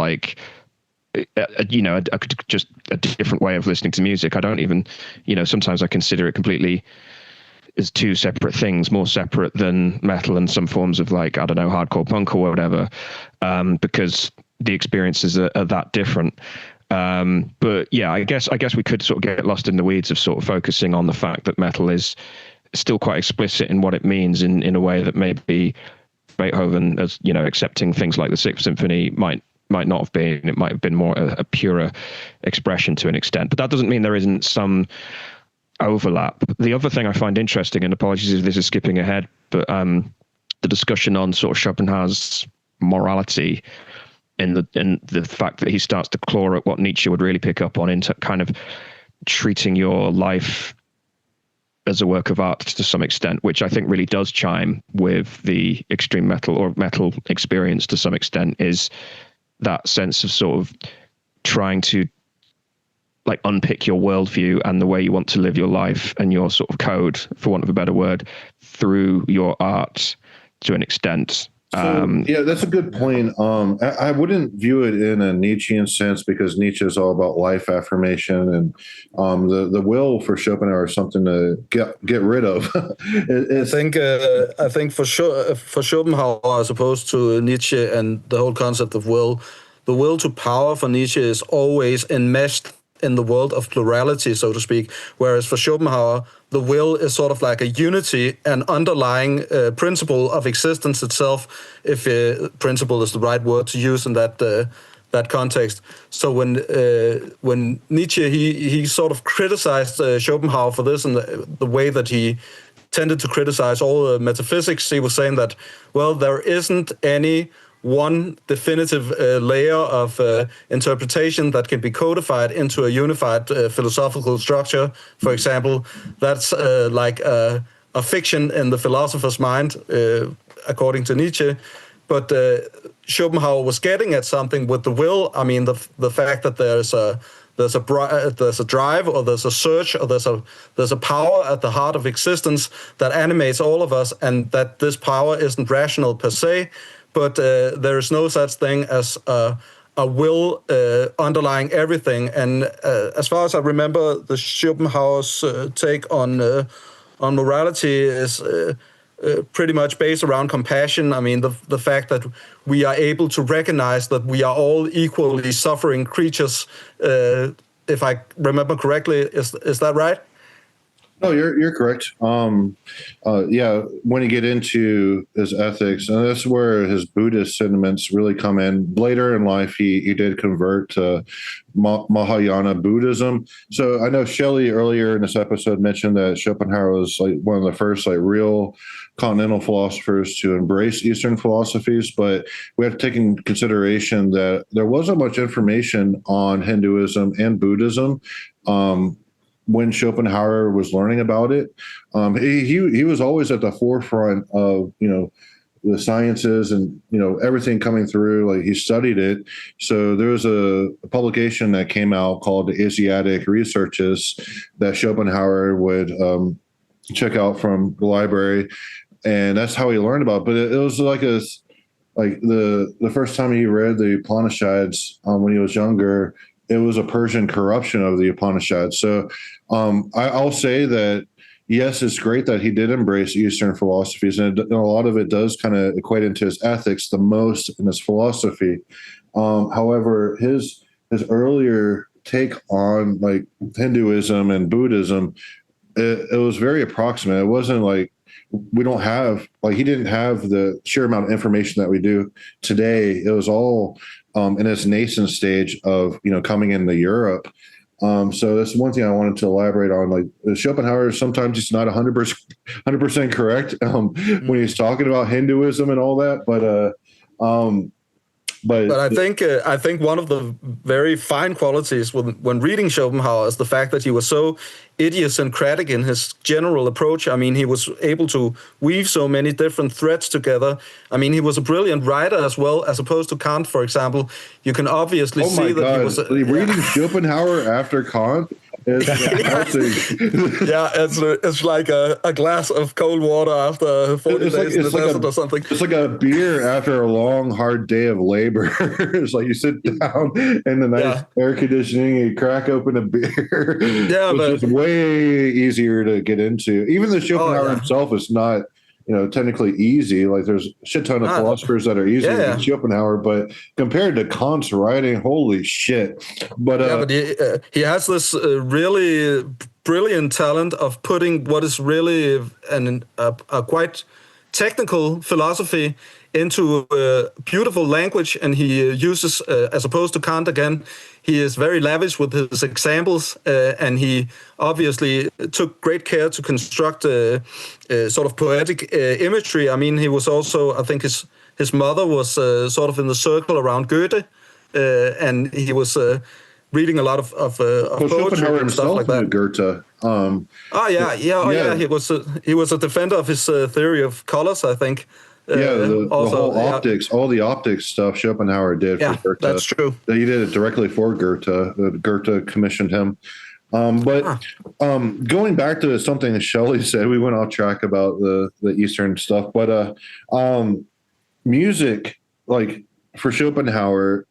Just a different way of listening to music. I don't even, sometimes I consider it completely as two separate things, more separate than metal and some forms of hardcore punk or whatever, because the experiences are that different. But yeah, I guess we could sort of get lost in the weeds of sort of focusing on the fact that metal is still quite explicit in what it means in a way that maybe Beethoven, as accepting things like the Sixth Symphony might not have been. It might have been more a purer expression to an extent. But that doesn't mean there isn't some overlap. The other thing I find interesting, and apologies if this is skipping ahead, but the discussion on sort of Schopenhauer's morality in the fact that he starts to claw at what Nietzsche would really pick up on into kind of treating your life as a work of art to some extent, which I think really does chime with the extreme metal or metal experience to some extent, is that sense of sort of trying to like unpick your worldview and the way you want to live your life and your sort of code, for want of a better word, through your art to an extent.
So, yeah, that's a good point. I wouldn't view it in a Nietzschean sense, because Nietzsche is all about life affirmation, and the will for Schopenhauer is something to get rid of.
I think for sure for Schopenhauer, as opposed to Nietzsche and the whole concept of will, the will to power for Nietzsche is always enmeshed in the world of plurality, so to speak, whereas for Schopenhauer, the will is sort of like a unity, an underlying principle of existence itself, if principle is the right word to use in that context. So when Nietzsche, he sort of criticized Schopenhauer for this, and the way that he tended to criticize all metaphysics, he was saying that, well, there isn't any one definitive layer of interpretation that can be codified into a unified philosophical structure. For example, that's like a fiction in the philosopher's mind, according to Nietzsche. But Schopenhauer was getting at something with the will. I mean, the fact that there's a drive, or there's a search, or there's a power at the heart of existence that animates all of us, and that this power isn't rational per se, but there is no such thing as a will underlying everything. And as far as I remember, the Schopenhauer's take on morality is pretty much based around compassion. I mean, the fact that we are able to recognize that we are all equally suffering creatures. If I remember correctly, is that right?
No, you're correct. Yeah, when you get into his ethics, and that's where his Buddhist sentiments really come in. Later in life, he did convert to Mahayana Buddhism. So I know Shelley earlier in this episode mentioned that Schopenhauer was like one of the first like real continental philosophers to embrace Eastern philosophies, but we have to take in consideration that there wasn't much information on Hinduism and Buddhism. When Schopenhauer was learning about it, he was always at the forefront of, the sciences and, everything coming through. Like, he studied it. So there was a publication that came out called the Asiatic Researches that Schopenhauer would check out from the library. And that's how he learned about it. But it was like the first time he read the Upanishads when he was younger, it was a Persian corruption of the Upanishads. So I'll say that, yes, it's great that he did embrace Eastern philosophies, and a lot of it does kind of equate into his ethics the most in his philosophy. However, his earlier take on like Hinduism and Buddhism, it was very approximate. It wasn't like, we don't have, like, he didn't have the sheer amount of information that we do today. It was all in its nascent stage of, coming into Europe. So that's one thing I wanted to elaborate on. Like, Schopenhauer, sometimes he's not 100% correct when he's talking about Hinduism and all that. But
I think one of the very fine qualities when reading Schopenhauer is the fact that he was so idiosyncratic in his general approach. I mean, he was able to weave so many different threads together. I mean, he was a brilliant writer as well, as opposed to Kant, for example. You can obviously see that he was
reading Schopenhauer after Kant. Yeah,
it's like a glass of cold water after 40 days in the desert or something.
It's like a beer after a long, hard day of labor. It's like you sit down in the nice air conditioning, you crack open a beer. Yeah, but it's way easier to get into. Even the Schopenhauer himself is not, technically easy. Like, there's a shit ton of philosophers that are easier than Schopenhauer, but compared to Kant's writing, holy shit. But
he has this really brilliant talent of putting what is really a quite technical philosophy into beautiful language, and he uses, as opposed to Kant again, he is very lavish with his examples, and he obviously took great care to construct sort of poetic imagery. I mean, he was also, I think his mother was sort of in the circle around Goethe, and he was reading a lot of poetry and stuff like that.
Goethe.
Yeah. He was a defender of his theory of colors, I think.
The whole optics, all the optics stuff Schopenhauer did for Goethe.
That's true.
He did it directly for Goethe. Goethe commissioned him. Going back to something that Shelley said, we went off track about the Eastern stuff, but music, like for Schopenhauer,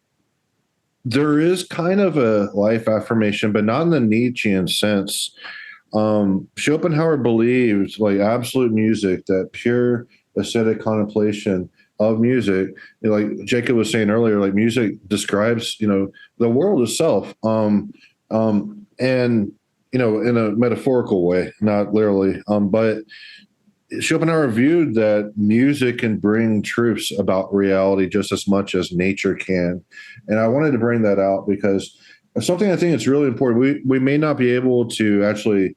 there is kind of a life affirmation, but not in the Nietzschean sense. Schopenhauer believes, like absolute music, that pure aesthetic contemplation of music, like Jakob was saying earlier, like music describes, the world itself, and in a metaphorical way, not literally, but Schopenhauer viewed that music can bring truths about reality just as much as nature can. And I wanted to bring that out because something I think is really important. We may not be able to actually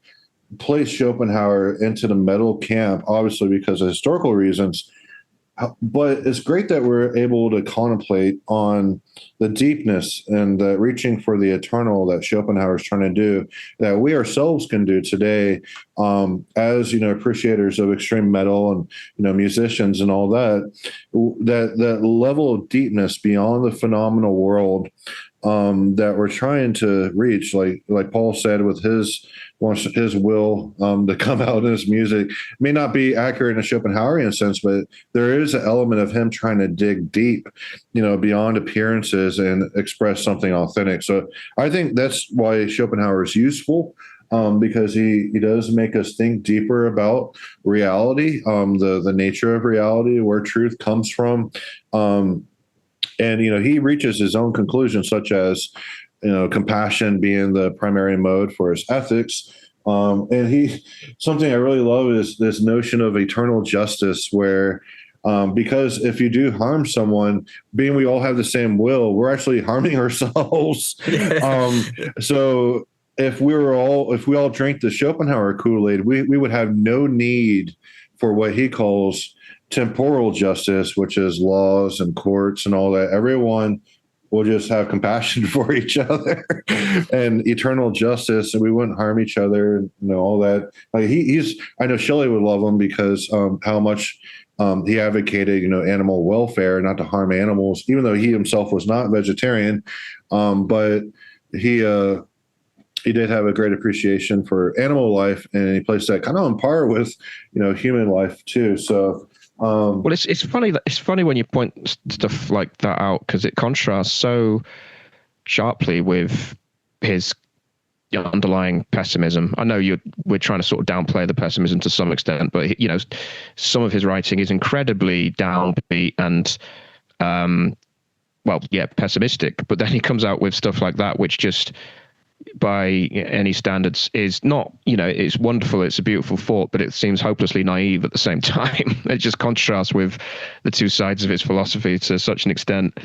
place Schopenhauer into the metal camp, obviously because of historical reasons, but it's great that we're able to contemplate on the deepness and the reaching for the eternal that Schopenhauer is trying to do, that we ourselves can do today, as appreciators of extreme metal and musicians and all that. That level of deepness beyond the phenomenal world that we're trying to reach, like Paul said, with his will to come out in his music may not be accurate in a Schopenhauerian sense, but there is an element of him trying to dig deep, beyond appearances and express something authentic. So I think that's why Schopenhauer is useful, because he does make us think deeper about reality, the nature of reality, where truth comes from. And he reaches his own conclusions, such as compassion being the primary mode for his ethics. And something I really love is this notion of eternal justice, where because if you do harm someone, being we all have the same will, we're actually harming ourselves. So if we all drank the Schopenhauer Kool-Aid, we would have no need for what he calls temporal justice, which is laws and courts and all that. Everyone will just have compassion for each other and eternal justice, and we wouldn't harm each other and all that. Like I know Shelley would love him because how much he advocated animal welfare, not to harm animals, even though he himself was not vegetarian, but he did have a great appreciation for animal life, and he placed that kind of on par with human life too. So
well, it's funny when you point stuff like that out, because it contrasts so sharply with his underlying pessimism. I know we're trying to sort of downplay the pessimism to some extent, but some of his writing is incredibly downbeat and pessimistic. But then he comes out with stuff like that, which just by any standards is not, it's wonderful, it's a beautiful thought, but it seems hopelessly naive at the same time. It just contrasts with the two sides of his philosophy to such an extent.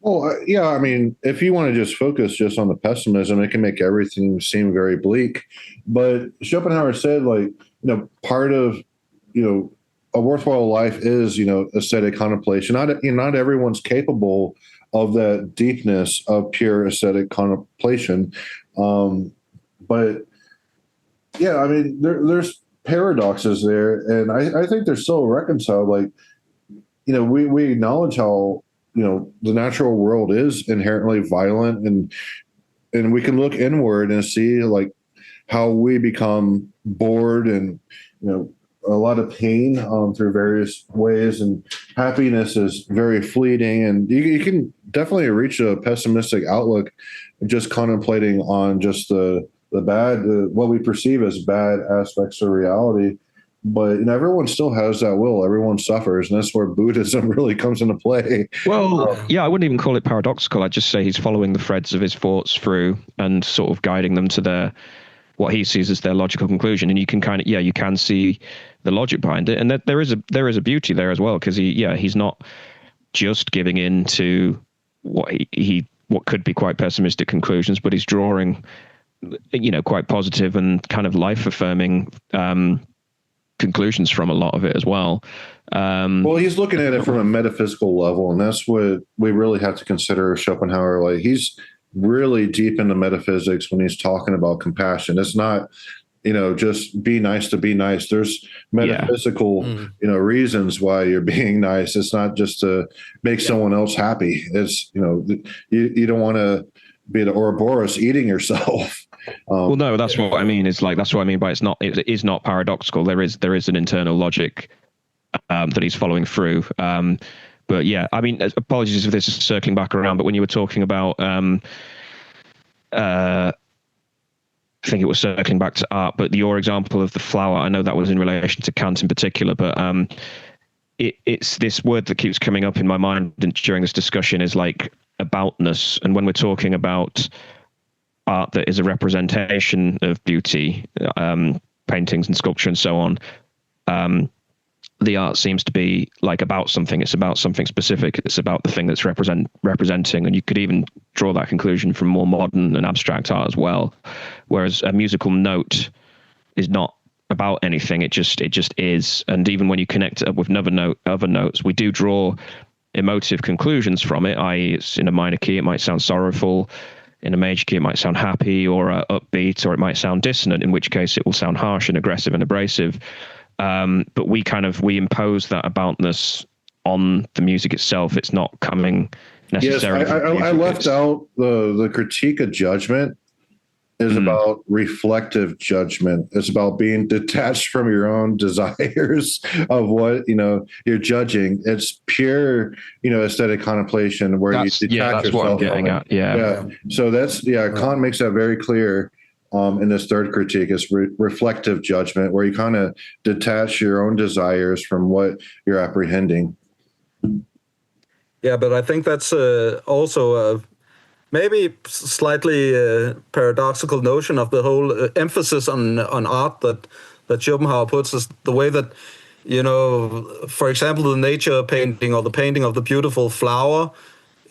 Well, yeah, I mean, if you want to just focus just on the pessimism, it can make everything seem very bleak. But Schopenhauer said, part of, a worthwhile life is, aesthetic contemplation. Not everyone's capable of that deepness of pure aesthetic contemplation. But yeah, I mean, there's paradoxes there, and I think they're still reconciled. We acknowledge how, the natural world is inherently violent, and we can look inward and see how we become bored and, a lot of pain through various ways, and happiness is very fleeting, and you can definitely reach a pessimistic outlook just contemplating on just the bad, what we perceive as bad aspects of reality. But everyone still has that will. Everyone suffers, and that's where Buddhism really comes into play.
Well, I wouldn't even call it paradoxical. I'd just say he's following the threads of his thoughts through and sort of guiding them to what he sees as their logical conclusion. And you can you can see the logic behind it, and that there is a beauty there as well, because he's not just giving in to what could be quite pessimistic conclusions, but he's drawing, quite positive and kind of life affirming conclusions from a lot of it as well.
Well, he's looking at it from a metaphysical level, and that's what we really have to consider Schopenhauer. Like, he's really deep into metaphysics when he's talking about compassion. It's not, just be nice to be nice. There's metaphysical, reasons why you're being nice. It's not just to make someone else happy. It's, you don't want to be an Ouroboros eating yourself.
Well, no, that's what I mean. That's what I mean by it is not paradoxical. There is an internal logic that he's following through. But yeah, I mean, apologies if this is circling back around, but when you were talking about, I think it was circling back to art, but your example of the flower, I know that was in relation to Kant in particular, but it's this word that keeps coming up in my mind during this discussion is like aboutness. And when we're talking about art that is a representation of beauty, paintings and sculpture and so on, the art seems to be like about something. It's about something specific. It's about the thing that's representing. And you could even draw that conclusion from more modern and abstract art as well. Whereas a musical note is not about anything. It just is. And even when you connect it up with other notes, we do draw emotive conclusions from it. I.e., it's in a minor key, it might sound sorrowful. In a major key, it might sound happy or upbeat, or it might sound dissonant, in which case it will sound harsh and aggressive and abrasive. But we impose that aboutness on the music itself. It's not coming necessarily.
Yes, I left out the critique of judgment is about reflective judgment. It's about being detached from your own desires of what, you're judging. It's pure, aesthetic contemplation where you detach yourself. What I'm getting at. Yeah. So Kant makes that very clear. In this third critique is reflective judgment, where you kind of detach your own desires from what you're apprehending.
Yeah, but I think that's also maybe slightly paradoxical notion of the whole emphasis on art that Schopenhauer puts, is the way that, for example, the nature painting or the painting of the beautiful flower,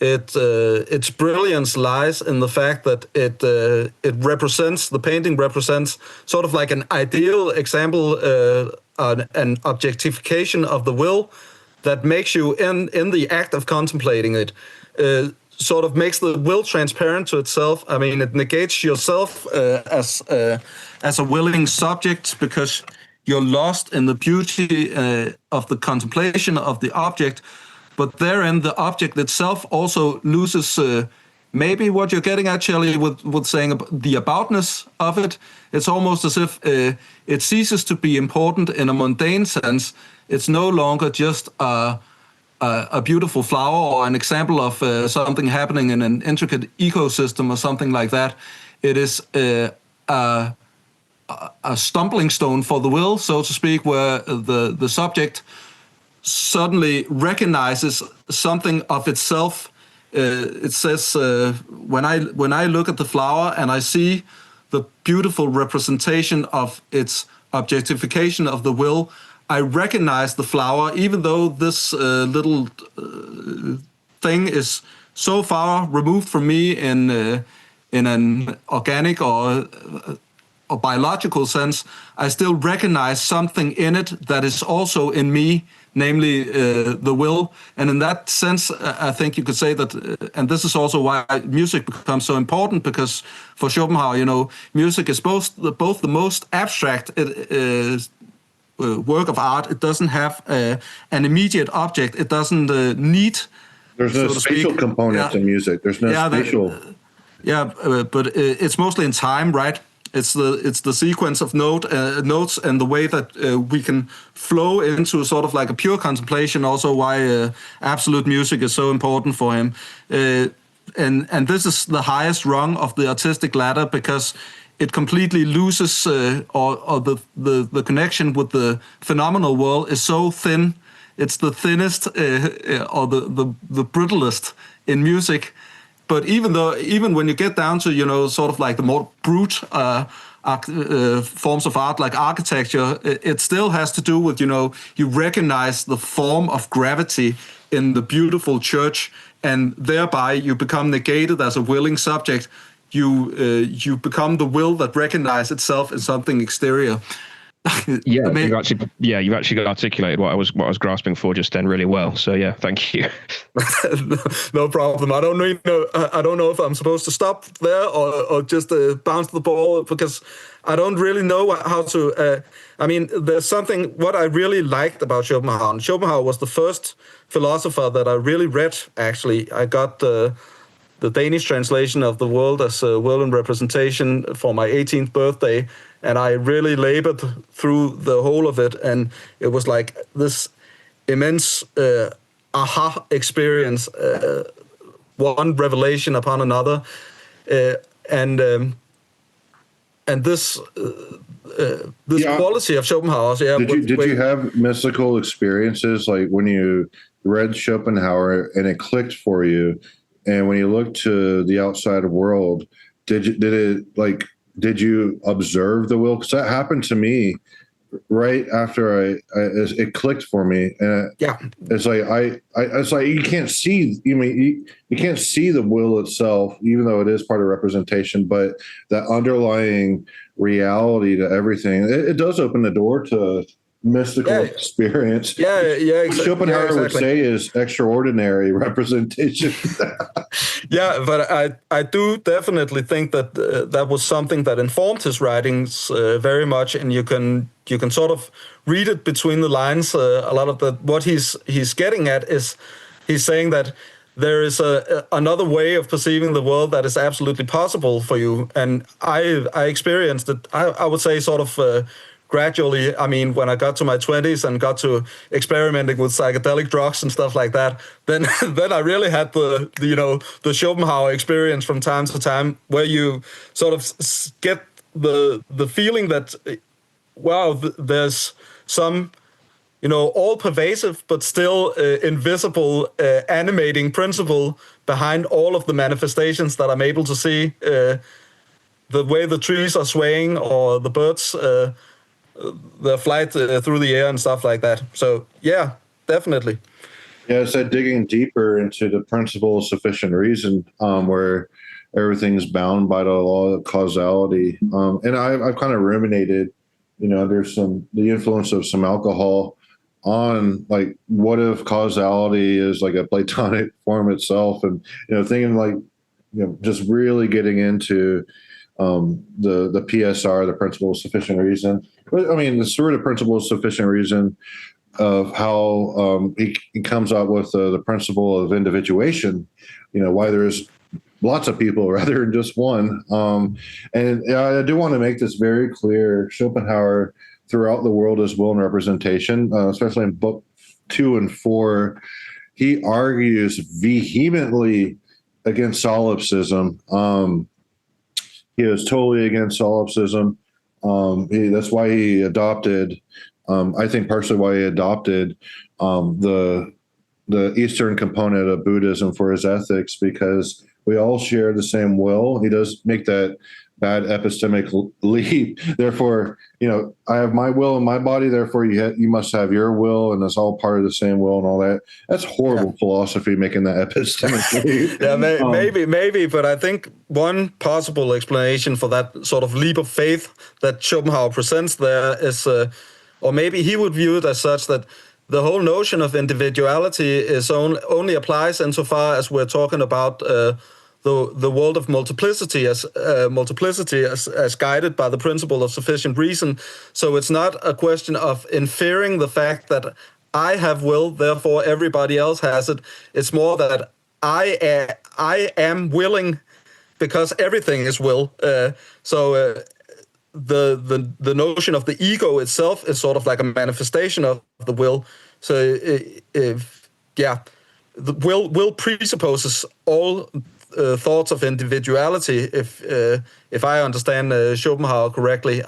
its brilliance lies in the fact that the painting represents sort of like an ideal example, an objectification of the will that makes you in the act of contemplating it, sort of makes the will transparent to itself. I mean, it negates yourself as a willing subject, because you're lost in the beauty of the contemplation of the object. But therein, the object itself also loses maybe what you're getting at, Shelley, with saying the aboutness of it. It's almost as if it ceases to be important in a mundane sense. It's no longer just a beautiful flower or an example of something happening in an intricate ecosystem or something like that. It is a stumbling stone for the will, so to speak, where the subject suddenly recognizes something of itself. It says, when I look at the flower and I see the beautiful representation of its objectification of the will, I recognize the flower, even though this little thing is so far removed from me in an organic or biological sense. I still recognize something in it that is also in me, namely the will. And in that sense, I think you could say that, and this is also why music becomes so important, because for Schopenhauer, music is both the most abstract work of art. It doesn't have an immediate object. It doesn't need.
There's no spatial component to music. There's no spatial.
But it's mostly in time, right? It's the sequence of notes and the way that we can flow into sort of like a pure contemplation. Also, why absolute music is so important for him. And this is the highest rung of the artistic ladder, because it completely loses or the connection with the phenomenal world is so thin. It's the thinnest or the brittlest in music. But even when you get down to, sort of like the more brute forms of art like architecture, it still has to do with, you recognize the form of gravity in the beautiful church, and thereby you become negated as a willing subject. You become the will that recognizes itself in something exterior.
You've actually articulated what I was grasping for just then really well. So yeah, thank you.
No problem. I don't know if I'm supposed to stop there or just bounce the ball, because I don't really know how to. There's something what I really liked about Schopenhauer. Schopenhauer was the first philosopher that I really read. Actually, I got the Danish translation of The World as a Will and Representation for my 18th birthday. And I really labored through the whole of it. And it was like this immense aha experience, one revelation upon another. And this quality of Schopenhauer. Yeah,
did you have mystical experiences, like when you read Schopenhauer and it clicked for you? And when you look to the outside world, did you observe the will? Because that happened to me right after it clicked for me, and it's like you can't see. You can't see the will itself, even though it is part of representation. But that underlying reality to everything, it does open the door to mystical experience.
Exactly.
Schopenhauer would say is extraordinary representation.
But I do definitely think that that was something that informed his writings very much, and you can sort of read it between the lines. A lot of what he's getting at is he's saying that there is another way of perceiving the world that is absolutely possible for you, and I experienced it. I would say sort of. Gradually, when I got to my 20s and got to experimenting with psychedelic drugs and stuff like that, then I really had the Schopenhauer experience from time to time, where you sort of get the feeling that, wow, there's some, all pervasive but still invisible animating principle behind all of the manifestations that I'm able to see, the way the trees are swaying or the birds. The flight through the air and stuff like that. So, yeah, definitely.
Yeah, it's that digging deeper into the principle of sufficient reason, where everything's bound by the law of causality. And I've kind of ruminated, there's the influence of some alcohol on, like, what if causality is like a Platonic form itself? And, thinking just really getting into the PSR, the principle of sufficient reason. The sort of principle of sufficient reason of how he comes up with the principle of individuation, why there's lots of people rather than just one. And I do want to make this very clear. Schopenhauer, throughout the world as will and representation, especially in book 2 and 4, he argues vehemently against solipsism. He is totally against solipsism. That's why he adopted, I think partially why he adopted the Eastern component of Buddhism for his ethics, because we all share the same will. He does make that bad epistemic leap. Therefore, I have my will in my body, therefore you must have your will, and it's all part of the same will and all that. That's horrible philosophy, making that epistemic leap.
Maybe, but I think one possible explanation for that sort of leap of faith that Schopenhauer presents there is, or maybe he would view it as such, that the whole notion of individuality is only applies insofar as we're talking about the world of multiplicity as guided by the principle of sufficient reason. So it's not a question of inferring the fact that I have will, therefore everybody else has it. It's more that I am willing because everything is will. The notion of the ego itself is sort of like a manifestation of the will. So the will presupposes all thoughts of individuality. If I understand Schopenhauer correctly,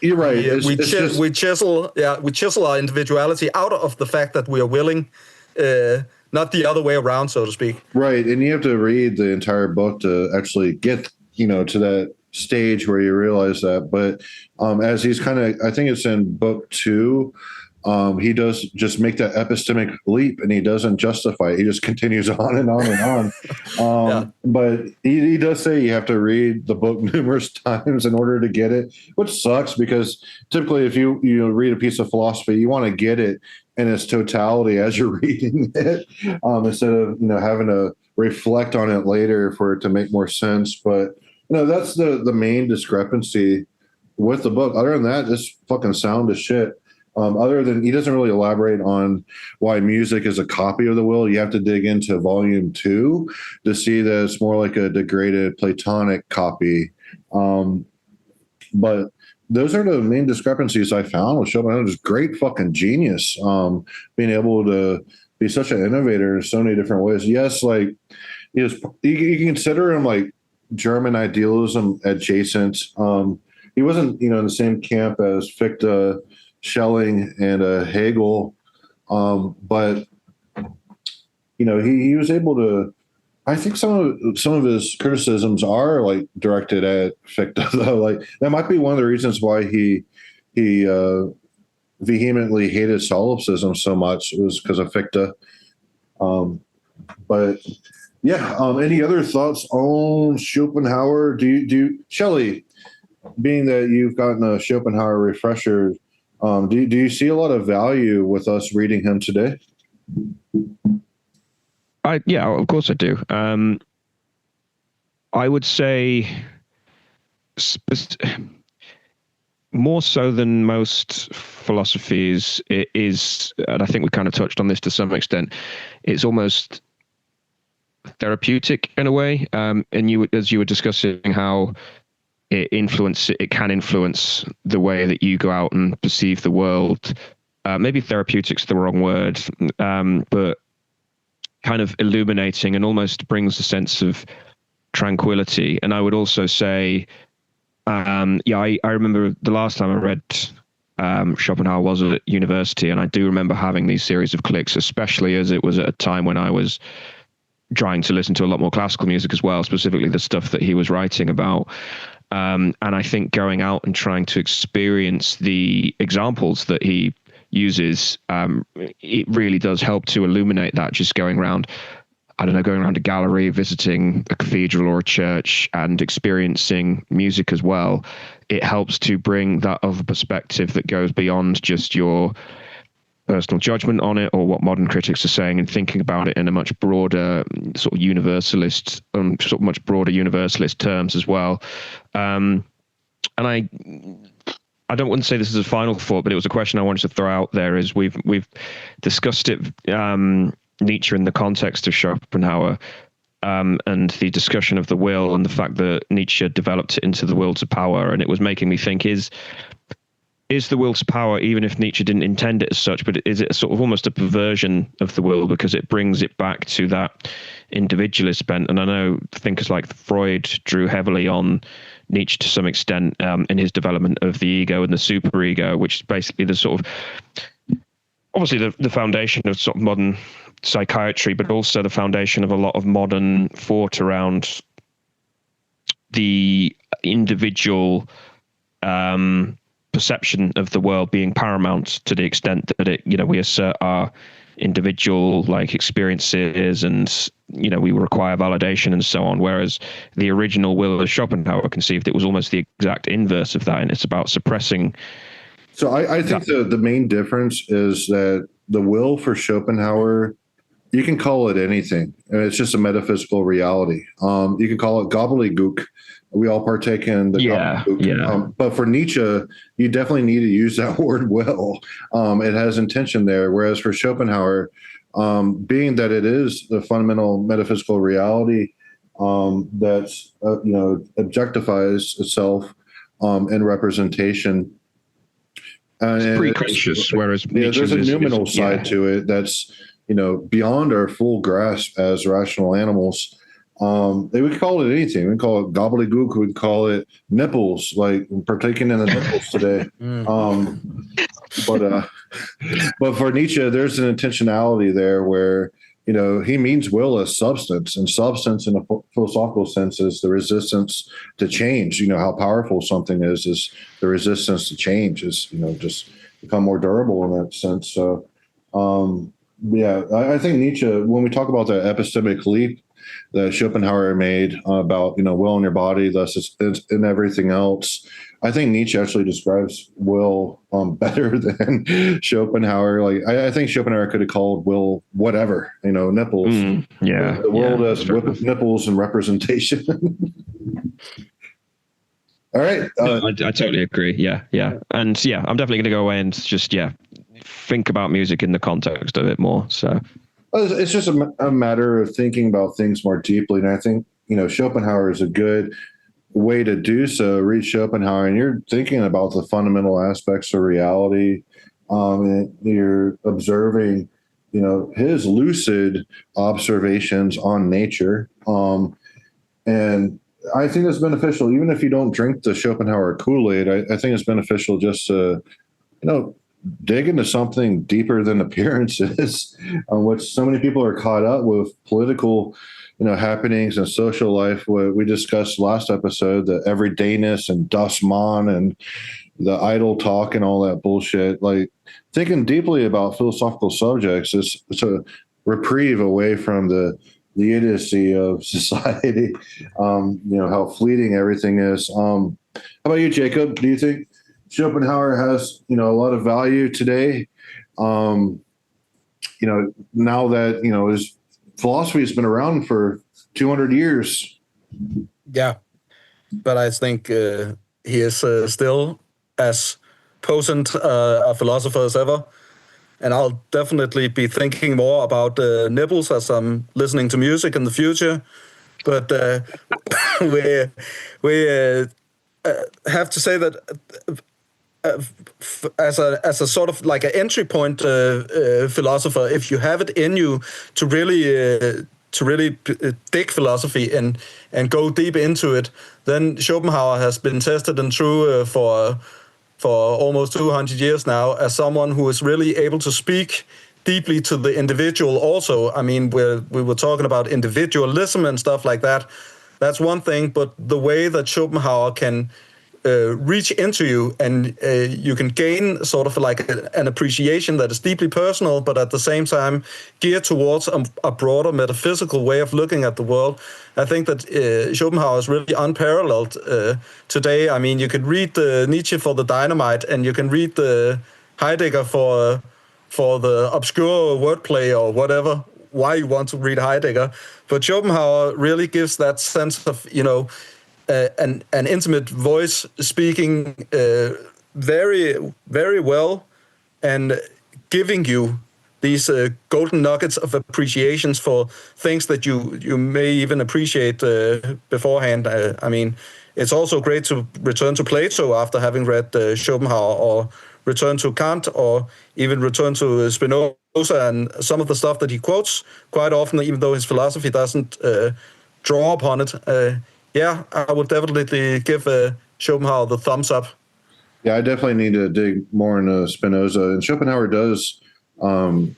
you're right.
We chisel our individuality out of the fact that we are willing, not the other way around, so to speak.
Right, and you have to read the entire book to actually get to that stage where you realize that. But as he's kind of, I think it's in book 2, he does just make that epistemic leap, and he doesn't justify it. He just continues on and on and on. But he does say you have to read the book numerous times in order to get it, which sucks because typically if you read a piece of philosophy, you want to get it in its totality as you're reading it, instead of having to reflect on it later for it to make more sense. But that's the main discrepancy with the book. Other than that, it's fucking sound as shit. Other than he doesn't really elaborate on why music is a copy of the will. You have to dig into volume 2 to see that it's more like a degraded Platonic copy. But those are the main discrepancies I found with Schopenhauer. Just great fucking genius, being able to be such an innovator in so many different ways. Yes, like you can consider him like German idealism adjacent. He wasn't in the same camp as Fichte, Schelling, and Hegel, but he was able to. I think some of his criticisms are like directed at Fichte, though. Like that might be one of the reasons why he vehemently hated solipsism so much. It was because of Fichte. But yeah, any other thoughts on Schopenhauer? Do you Shelley, being that you've gotten a Schopenhauer refresher? Do you see a lot of value with us reading him today?
Yeah, of course I do. I would say more so than most philosophies, it is, and I think we kind of touched on this to some extent, it's almost therapeutic in a way. And as you were discussing how it can influence the way that you go out and perceive the world. Maybe therapeutic's the wrong word, but kind of illuminating and almost brings a sense of tranquility. And I would also say, I remember the last time I read Schopenhauer was at university, and I do remember having these series of clicks, especially as it was at a time when I was trying to listen to a lot more classical music as well, specifically the stuff that he was writing about. And I think going out and trying to experience the examples that he uses, it really does help to illuminate that. Just going around a gallery, visiting a cathedral or a church, and experiencing music as well, it helps to bring that other perspective that goes beyond just your personal judgment on it or what modern critics are saying, and thinking about it in a much broader sort of universalist terms as well. And I wouldn't say this is a final thought, but it was a question I wanted to throw out there. Is we've discussed it, Nietzsche in the context of Schopenhauer, and the discussion of the will, and the fact that Nietzsche developed it into the will to power, and it was making me think: is the will to power, even if Nietzsche didn't intend it as such, but is it a sort of almost a perversion of the will, because it brings it back to that individualist bent? And I know thinkers like Freud drew heavily on Nietzsche to some extent in his development of the ego and the superego, which is basically the sort of, obviously the foundation of sort of modern psychiatry, but also the foundation of a lot of modern thought around the individual perception of the world being paramount, to the extent that we assert our individual experiences, and we require validation and so on, whereas the original will, as Schopenhauer conceived it, was almost the exact inverse of that, and it's about suppressing.
So I think the main difference is that the will for Schopenhauer, you can call it anything, and it's just a metaphysical reality. You can call it gobbledygook. We all partake in the gobbledygook. Yeah. But for Nietzsche, you definitely need to use that word will. It has intention there. Whereas for Schopenhauer, being that it is the fundamental metaphysical reality that's objectifies itself in representation.
It's pre-conscious, whereas
there's a noumenal side to it that's beyond our full grasp as rational animals. They would call it anything. We call it gobbledygook. We'd call it nipples, like partaking in the nipples today. But for Nietzsche, there's an intentionality there where he means will as substance, and substance in a philosophical sense is the resistance to change. How powerful something is the resistance to change is, just become more durable in that sense. So, I think Nietzsche, when we talk about the epistemic leap that Schopenhauer made about, will in your body, thus it's in everything else. I think Nietzsche actually describes will better than Schopenhauer. Like I think Schopenhauer could have called will whatever, nipples. The world has nipples and representation. All right.
I totally agree. Yeah. And I'm definitely going to go away and just, think about music in the context of it more. So
it's just a matter of thinking about things more deeply. And I think, Schopenhauer is a good way to do so. Read Schopenhauer and you're thinking about the fundamental aspects of reality. And you're observing, his lucid observations on nature. And I think it's beneficial, even if you don't drink the Schopenhauer Kool-Aid, I think it's beneficial just to, dig into something deeper than appearances, on which so many people are caught up with political, happenings and social life. What we discussed last episode, the everydayness and dustman and the idle talk and all that bullshit. Like thinking deeply about philosophical subjects is a reprieve away from the idiocy of society. How fleeting everything is. How about you, Jacob? Do you think Schopenhauer has, a lot of value today? Now that, his philosophy has been around for 200 years.
Yeah, but I think he is still as potent a philosopher as ever. And I'll definitely be thinking more about nipples as I'm listening to music in the future. But we have to say that as a sort of like an entry point philosopher, if you have it in you to really dig philosophy and go deep into it, then Schopenhauer has been tested and true for almost 200 years now as someone who is really able to speak deeply to the individual also. I mean, we were talking about individualism and stuff like that. That's one thing, but the way that Schopenhauer can reach into you and you can gain sort of like an appreciation that is deeply personal, but at the same time geared towards a broader metaphysical way of looking at the world. I think that Schopenhauer is really unparalleled today. I mean, you could read Nietzsche for the dynamite, and you can read Heidegger for the obscure wordplay or whatever, why you want to read Heidegger. But Schopenhauer really gives that sense of, an intimate voice speaking very, very well and giving you these golden nuggets of appreciations for things that you may even appreciate beforehand. I mean, it's also great to return to Plato after having read Schopenhauer, or return to Kant, or even return to Spinoza and some of the stuff that he quotes quite often, even though his philosophy doesn't draw upon it. I would definitely give Schopenhauer the thumbs up.
Yeah, I definitely need to dig more into Spinoza. And Schopenhauer does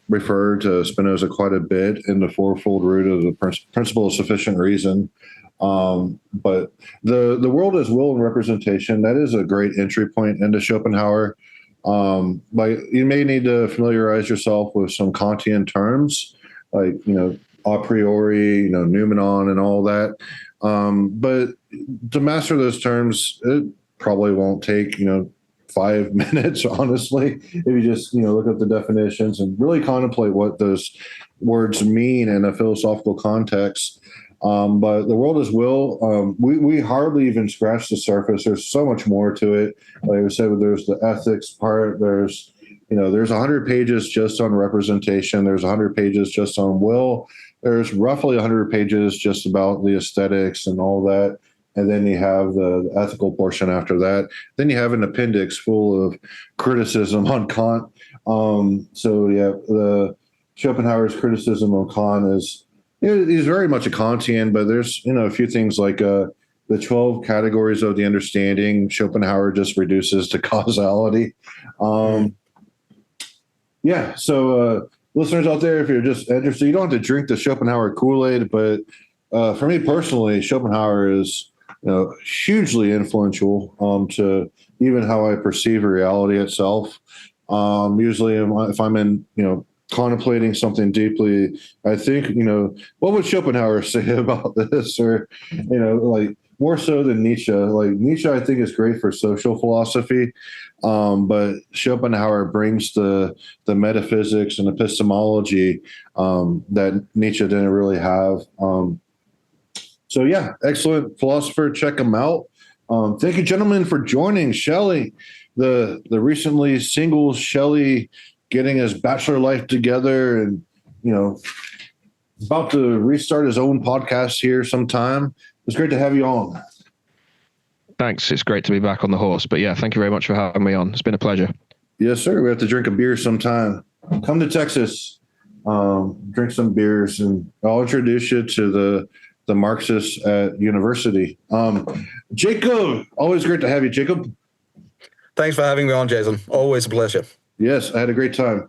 refer to Spinoza quite a bit in the fourfold root of the principle of sufficient reason. But the world as will and representation, that is a great entry point into Schopenhauer. Like you may need to familiarize yourself with some Kantian terms, like, a priori, noumenon and all that. But to master those terms, it probably won't take, 5 minutes, honestly, if you just, look up the definitions and really contemplate what those words mean in a philosophical context. But the world as will, we hardly even scratch the surface. There's so much more to it. Like I said, there's the ethics part. There's 100 pages just on representation. There's 100 pages just on will. There's roughly 100 pages just about the aesthetics and all that. And then you have the ethical portion after that. Then you have an appendix full of criticism on Kant. The Schopenhauer's criticism on Kant is, he's very much a Kantian, but there's, a few things like the 12 categories of the understanding, Schopenhauer just reduces to causality. listeners out there, if you're just interested, you don't have to drink the Schopenhauer Kool-Aid, but for me personally, Schopenhauer is hugely influential to even how I perceive reality itself. Usually, if I'm in contemplating something deeply, I think what would Schopenhauer say about this, or like more so than Nietzsche. Like Nietzsche, I think is great for social philosophy, but Schopenhauer brings the metaphysics and epistemology that Nietzsche didn't really have. So yeah, excellent philosopher. Check him out. Thank you, gentlemen, for joining. Shelley, the recently single Shelley, getting his bachelor life together, and about to restart his own podcast here sometime. It's great to have you on.
Thanks. It's great to be back on the horse. But yeah, thank you very much for having me on. It's been a pleasure.
Yes, sir. We have to drink a beer sometime. Come to Texas, drink some beers, and I'll introduce you to the Marxists at university. Jakob, always great to have you, Jakob.
Thanks for having me on, Jason. Always a pleasure.
Yes, I had a great time.